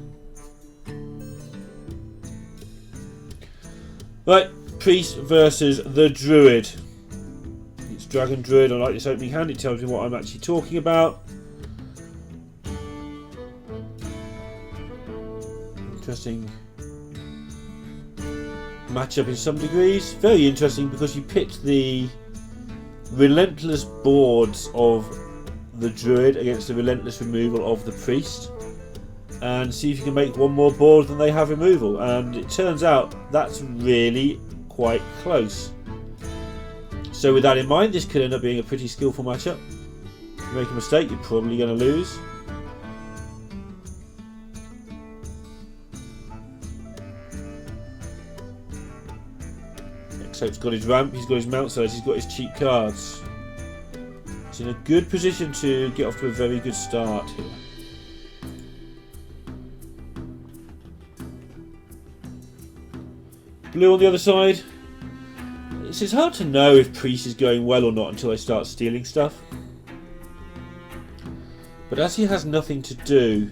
Right, Priest versus the Druid. It's Dragon Druid. I like this opening hand. It tells me what I'm actually talking about. Interesting matchup in some degrees. Very interesting because you pit the relentless boards of the Druid against the relentless removal of the Priest, and see if you can make one more board than they have removal. And it turns out that's really quite close. So with that in mind, this could end up being a pretty skillful matchup. If you make a mistake, you're probably going to lose. Xhope's got his ramp, he's got his mount sellers, he's got his cheap cards. He's in a good position to get off to a very good start here. Blue on the other side. It's hard to know if Priest is going well or not until they start stealing stuff. But as he has nothing to do...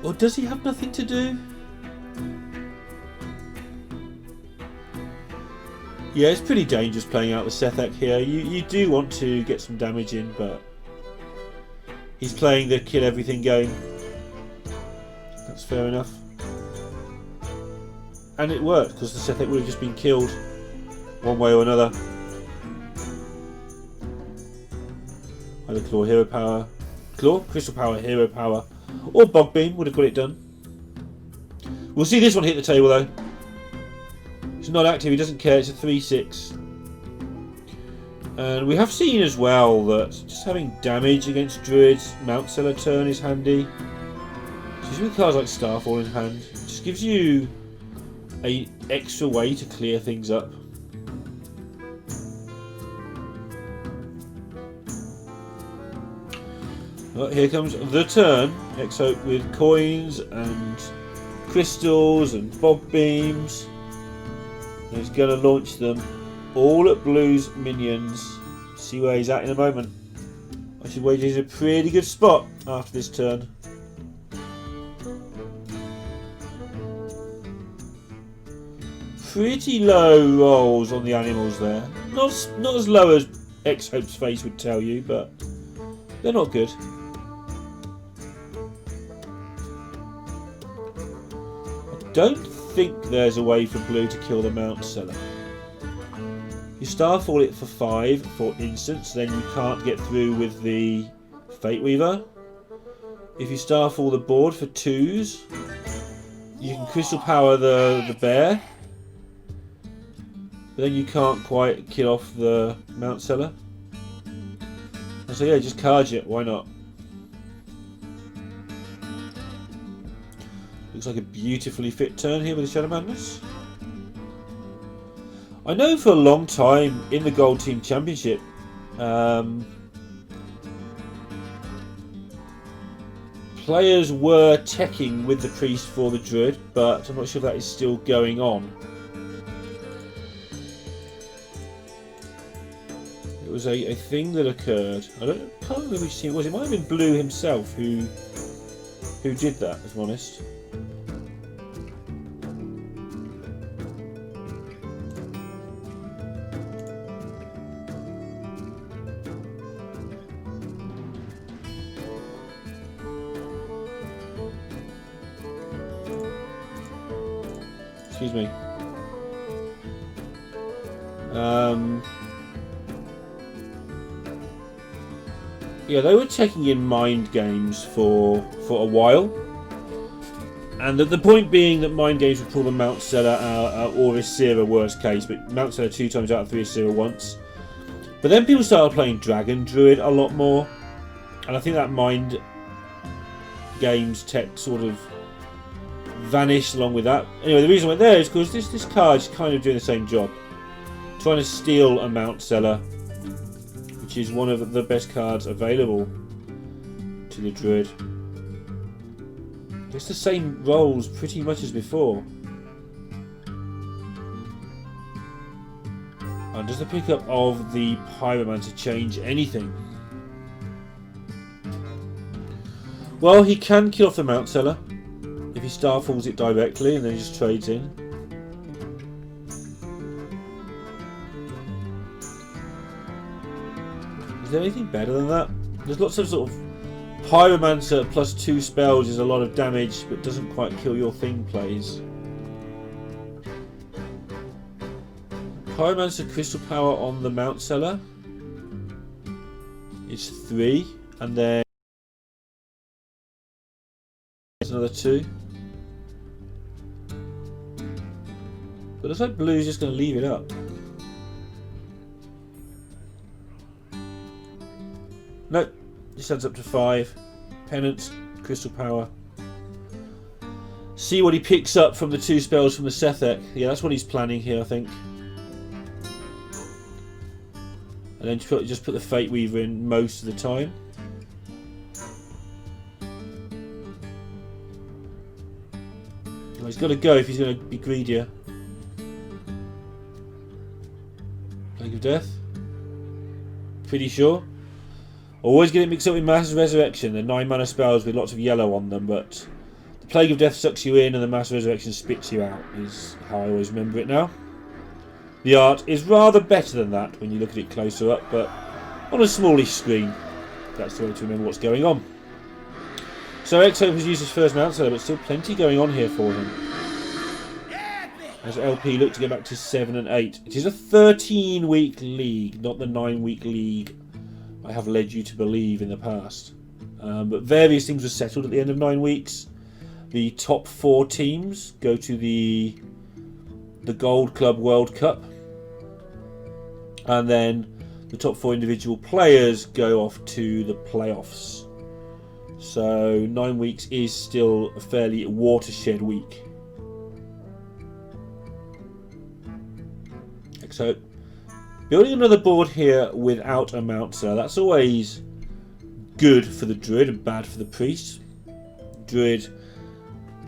Or does he have nothing to do? Yeah, it's pretty dangerous playing out the Sethek here. You do want to get some damage in, but he's playing the kill everything game. That's fair enough. And it worked, because the Sethek would have just been killed one way or another. Either Claw, Hero Power, Claw, Crystal Power, Hero Power, or Bog Beam would have got it done. We'll see this one hit the table though. He's not active, he doesn't care, it's a 3-6. And we have seen as well that just having damage against Druids, Mount Seller turn is handy. Especially with cards like Starfall in hand. It just gives you an extra way to clear things up. Well, here comes the turn. Xhope with coins and crystals and Bog Beams. He's going to launch them all at Blue's minions. See where he's at in a moment. I should wager he's in a pretty good spot after this turn. Pretty low rolls on the animals there. Not as low as Xhope's face would tell you, but they're not good. I don't think there's a way for Blue to kill the Mount Seller. You Starfall it for 5 for instance, then you can't get through with the Fate Weaver. If you Starfall the board for 2s, you can Crystal Power the bear, but then you can't quite kill off the Mount Seller. And so yeah, just charge it, why not? Looks like a beautifully fit turn here with the Shadow Madness. I know for a long time in the Gold Team Championship, players were teching with the Priest for the Druid, but I'm not sure if that is still going on. It was a thing that occurred. Can't remember which team it was. It might have been Blue himself who did that, if I'm honest. Excuse me. Yeah, they were taking in mind games for a while, and the point being that mind games would pull the Mount Seller out, or Isira worst case, but Mount Seller 2 times out of 3, Isira once. But then people started playing Dragon Druid a lot more, and I think that mind games tech sort of vanished along with that. Anyway, the reason I went there is because this card is kind of doing the same job. Trying to steal a Mount Seller which is one of the best cards available to the Druid. It's the same rolls pretty much as before. And does the pickup of the Pyromancer change anything? Well, he can kill off the Mount Seller if he Starfalls it directly and then he just trades in. Is there anything better than that? There's lots of sort of Pyromancer plus 2 spells is a lot of damage but doesn't quite kill your thing plays. Pyromancer Crystal Power on the Mount Seller is 3 and then there's another 2. But it looks like Blue's just going to leave it up. Nope, just adds up to 5. Penance, Crystal Power. See what he picks up from the 2 spells from the Sethek. Yeah, that's what he's planning here, I think. And then just put the Fate Weaver in most of the time. Well, he's got to go if he's going to be greedier. Plague of Death. Pretty sure. Always get it mixed up with Mass Resurrection. They're 9 mana spells with lots of yellow on them, but the Plague of Death sucks you in and the Mass Resurrection spits you out, is how I always remember it now. The art is rather better than that when you look at it closer up, but on a smallish screen, that's the way to remember what's going on. So Xhope has used his first Mount Seller, but still plenty going on here for him. As LP look to get back to 7 and 8. It is a 13-week league, not the 9-week league I have led you to believe in the past. But various things were settled at the end of 9 weeks. The top 4 teams go to the Gold Club World Cup. And then the top 4 individual players go off to the playoffs. So 9 weeks is still a fairly watershed week. Xhope. Building another board here without a Mount Seller. That's always good for the Druid and bad for the Priest. Druid,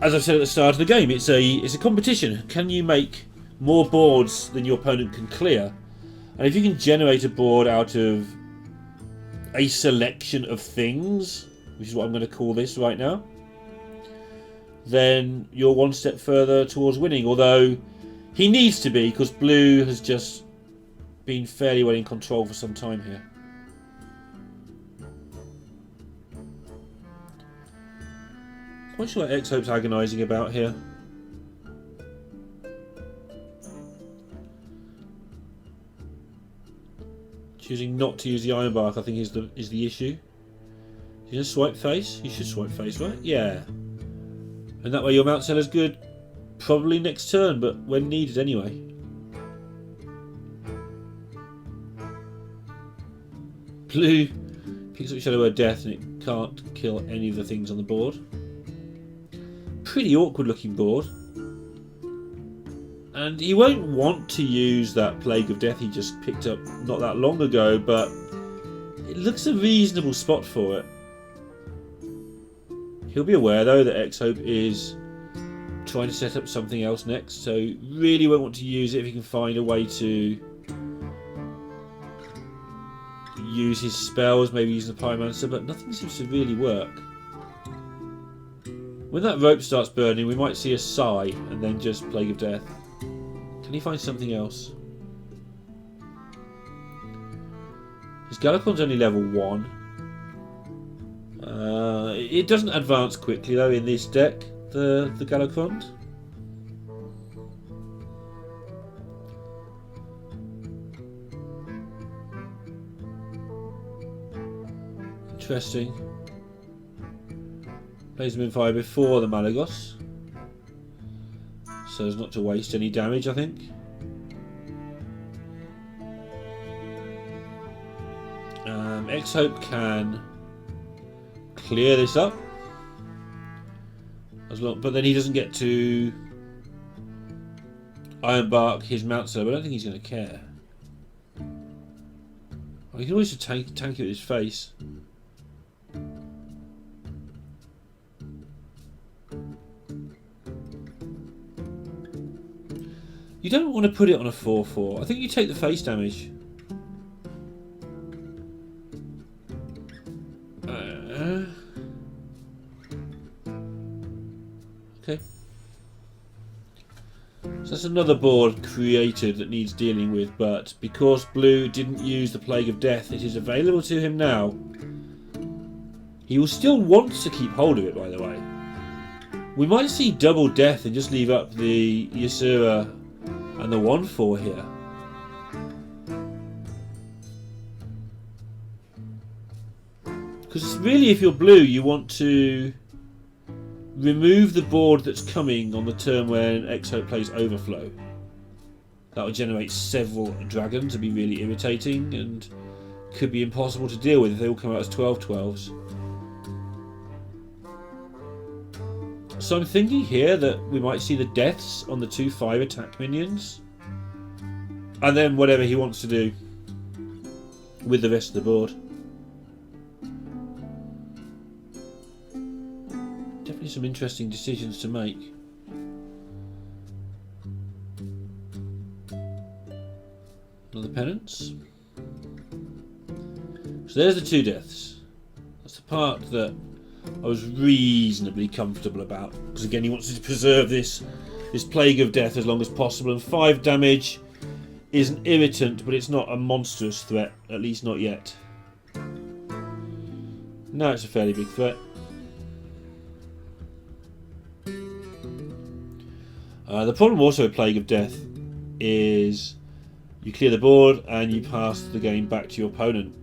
as I've said at the start of the game, it's a competition. Can you make more boards than your opponent can clear? And if you can generate a board out of a selection of things, which is what I'm going to call this right now, then you're one step further towards winning. Although he needs to be, because Blue has just been fairly well in control for some time here. Quite sure what Xhope's agonising about here. Choosing not to use the Ironbark, I think, is the issue. You just swipe face? You should swipe face, right? Yeah. And that way your Mount Seller's good probably next turn, but when needed anyway. Blue picks up Shadow Word Death and it can't kill any of the things on the board. Pretty awkward looking board. And he won't want to use that Plague of Death he just picked up not that long ago, but it looks a reasonable spot for it. He'll be aware though that Xhope is trying to set up something else next, so really won't want to use it if he can find a way to use his spells, maybe using the Pyromancer, but nothing seems to really work. When that rope starts burning, we might see a sigh and then just Plague of Death. Can he find something else? His Galakon's only level 1. It doesn't advance quickly though in this deck, the Galakon. Interesting. Plays them in fire before the Malagos, so as not to waste any damage, I think. Xhope can clear this up, but then he doesn't get to Ironbark his Mount Seller. But I don't think he's going to care. He can always just tank it with his face. You don't want to put it on a 4-4. I think you take the face damage. Okay. So that's another board created that needs dealing with, but because Blue didn't use the Plague of Death, it is available to him now. He will still want to keep hold of it, by the way. We might see double death and just leave up the Ysera and the 1-4 here. Because really, if you're Blue, you want to remove the board that's coming on the turn when Xhope plays Overflow. That will generate several dragons, and be really irritating and could be impossible to deal with if they all come out as 12/12s. So I'm thinking here that we might see the deaths on the 2/5 attack minions, and then whatever he wants to do with the rest of the board. Definitely some interesting decisions to make. Another penance. So there's the 2 deaths. That's the part that I was reasonably comfortable about, because again he wants to preserve this Plague of Death as long as possible, and 5 damage is an irritant, but it's not a monstrous threat, at least not yet. Now it's a fairly big threat. The problem also with Plague of Death is you clear the board and you pass the game back to your opponent,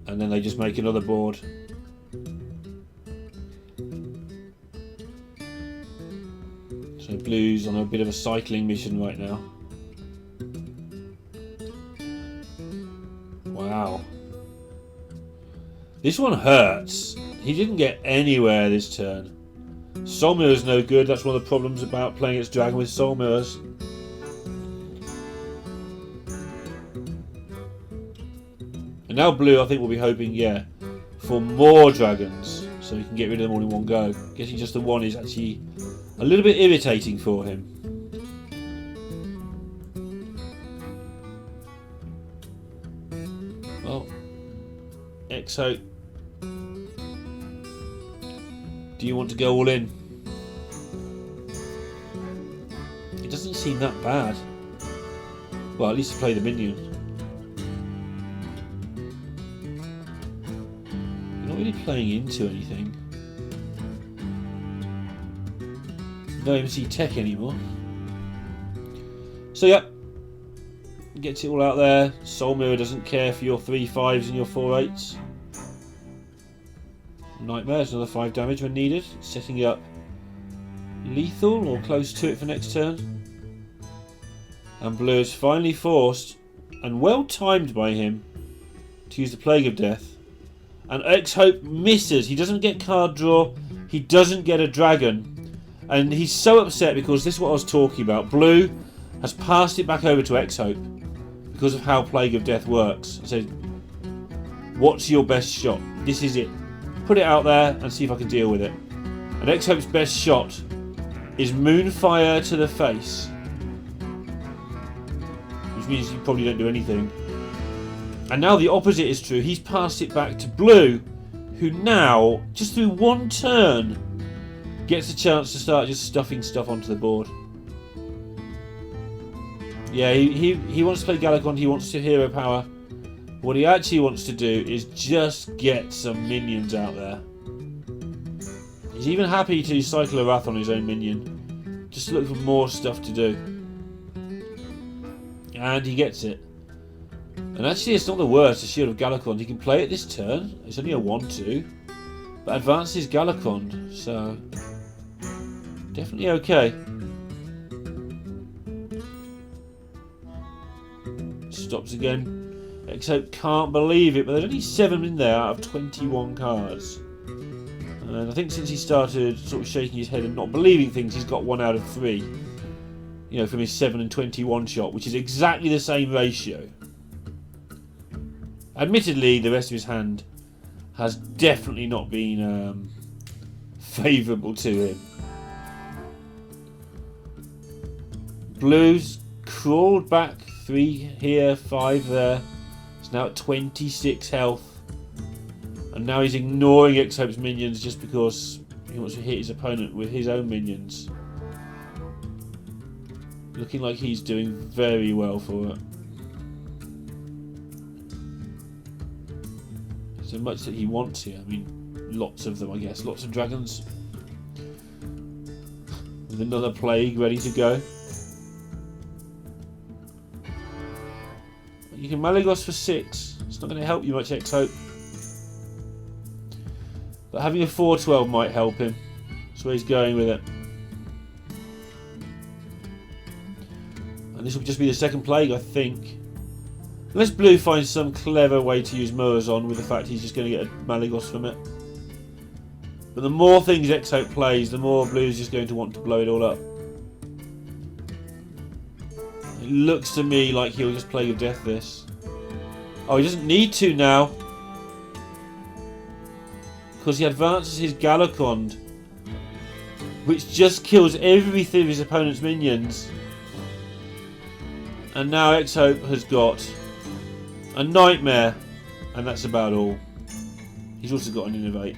and then they just make another board. So Blue's on a bit of a cycling mission right now. Wow. This one hurts. He didn't get anywhere this turn. Soul Mirror's no good. That's one of the problems about playing its dragon with Soul Mirrors. And now Blue, I think, will be hoping, yeah, for more dragons, so he can get rid of them all in one go. Getting just the one is actually a little bit irritating for him. Well, Xhope, do you want to go all in? It doesn't seem that bad. Well, at least to play the minion. You're not really playing into anything. No MC Tech anymore. So yeah, gets it all out there. Soul Mirror doesn't care for your 3/5s and your 4/8s. Nightmare's another 5 damage when needed, setting up lethal or close to it for next turn. And Blue is finally forced, and well timed by him, to use the Plague of Death. And Xhope misses. He doesn't get card draw, he doesn't get a dragon. And he's so upset because this is what I was talking about. Blue has passed it back over to Xhope because of how Plague of Death works. I said, what's your best shot? This is it. Put it out there and see if I can deal with it. And Xhope's best shot is Moonfire to the face, which means you probably don't do anything. And now the opposite is true. He's passed it back to Blue, who now, just through one turn, gets a chance to start just stuffing stuff onto the board. Yeah, he wants to play Galakon, he wants to hero power. What he actually wants to do is just get some minions out there. He's even happy to cycle a Wrath on his own minion, just to look for more stuff to do. And he gets it. And actually it's not the worst, the Shield of Galakon. He can play it this turn, it's only a 1/2, but advances Galakon, so definitely okay. Stops again. Xhope can't believe it, but there's only 7 in there out of 21 cards. And I think since he started sort of shaking his head and not believing things, he's got 1 out of 3. You know, from his 7 and 21 shot, which is exactly the same ratio. Admittedly, the rest of his hand has definitely not been favourable to him. Blue's crawled back 3 here, 5 there. He's now at 26 health. And now he's ignoring Xhope's minions just because he wants to hit his opponent with his own minions. Looking like he's doing very well for it. So much that he wants here. I mean, lots of them, I guess. Lots of dragons. With another plague ready to go. You can Malygos for 6. It's not going to help you much, Xhope. But having a 4/12 might help him. That's where he's going with it. And this will just be the second plague, I think. Unless Blue finds some clever way to use Murazon with the fact he's just going to get a Malygos from it. But the more things Xhope plays, the more Blue's just going to want to blow it all up. It looks to me like he'll just Plague of Death this. Oh, he doesn't need to now. Because he advances his Galakond, which just kills everything of his opponent's minions. And now Xhope has got a Nightmare, and that's about all. He's also got an Innovate.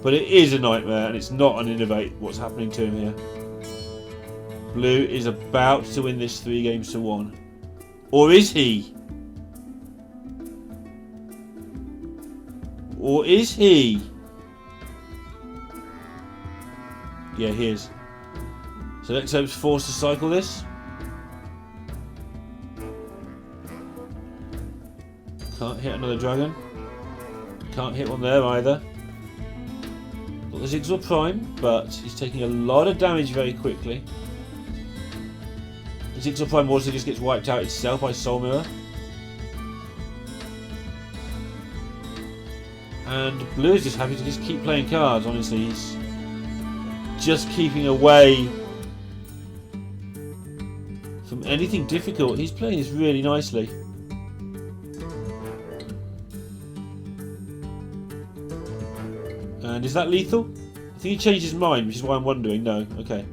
But it is a Nightmare, and it's not an Innovate what's happening to him here. Blue is about to win this 3 games to 1. Or is he? Or is he? Yeah, he is. So Xhope's forced to cycle this. Can't hit another dragon. Can't hit one there either. Got the Zigzag Prime, but he's taking a lot of damage very quickly. The Zigzag Prime also just gets wiped out itself by Soul Mirror. And Blue is just happy to just keep playing cards, honestly. He's just keeping away from anything difficult. He's playing this really nicely. And is that lethal? I think he changed his mind, which is why I'm wondering. No, okay.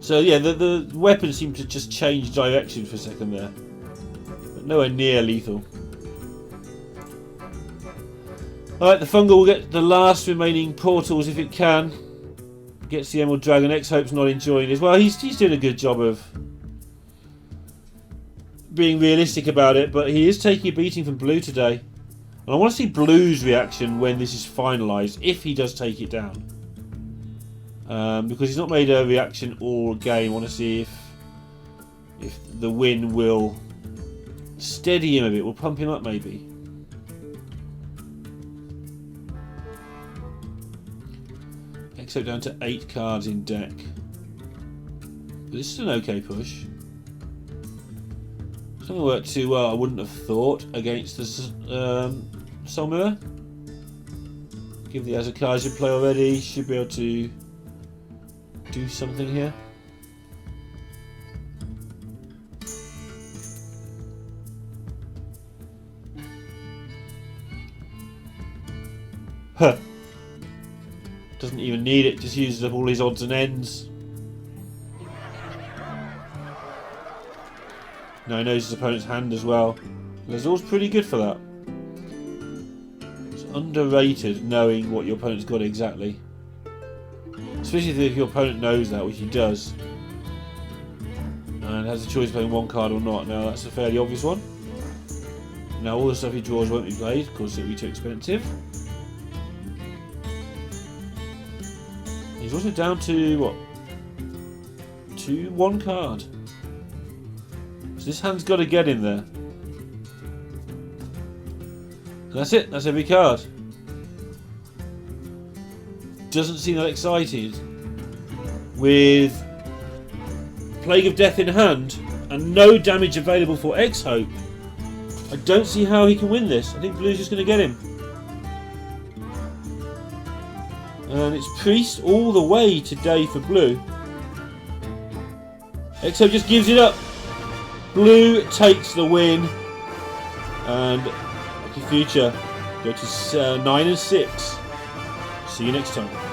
So yeah, the weapon seemed to just change direction for a second there. But nowhere near lethal. Alright, the Fungal will get the last remaining portals if it can. Gets the Emerald Dragon. Xhope's not enjoying this. Well, he's doing a good job of being realistic about it, but he is taking a beating from Blue today. And I want to see Blue's reaction when this is finalised, if he does take it down. Because he's not made a reaction all game. I want to see if the win will steady him a bit, will pump him up maybe. Xhope down to 8 cards in deck. But this is an okay push. It's not going to work too well, I wouldn't have thought, against the Soul Mirror. Give the Azakaja play already, should be able to do something here. Huh. Doesn't even need it, just uses up all his odds and ends. Now he knows his opponent's hand as well. Lazor's pretty good for that. It's underrated knowing what your opponent's got exactly. Especially if your opponent knows that, which he does. And has a choice of playing one card or not. Now that's a fairly obvious one. Now all the stuff he draws won't be played, because it'll be too expensive. He's also down to, what? 1 card. So this hand's got to get in there. That's it, that's every card. Doesn't seem that excited. With Plague of Death in hand and no damage available for Xhope, I don't see how he can win this. I think Blue's just going to get him. And it's Priest all the way today for Blue. Xhope just gives it up. Blue takes the win, and lucky future go to 9 and 6. See you next time.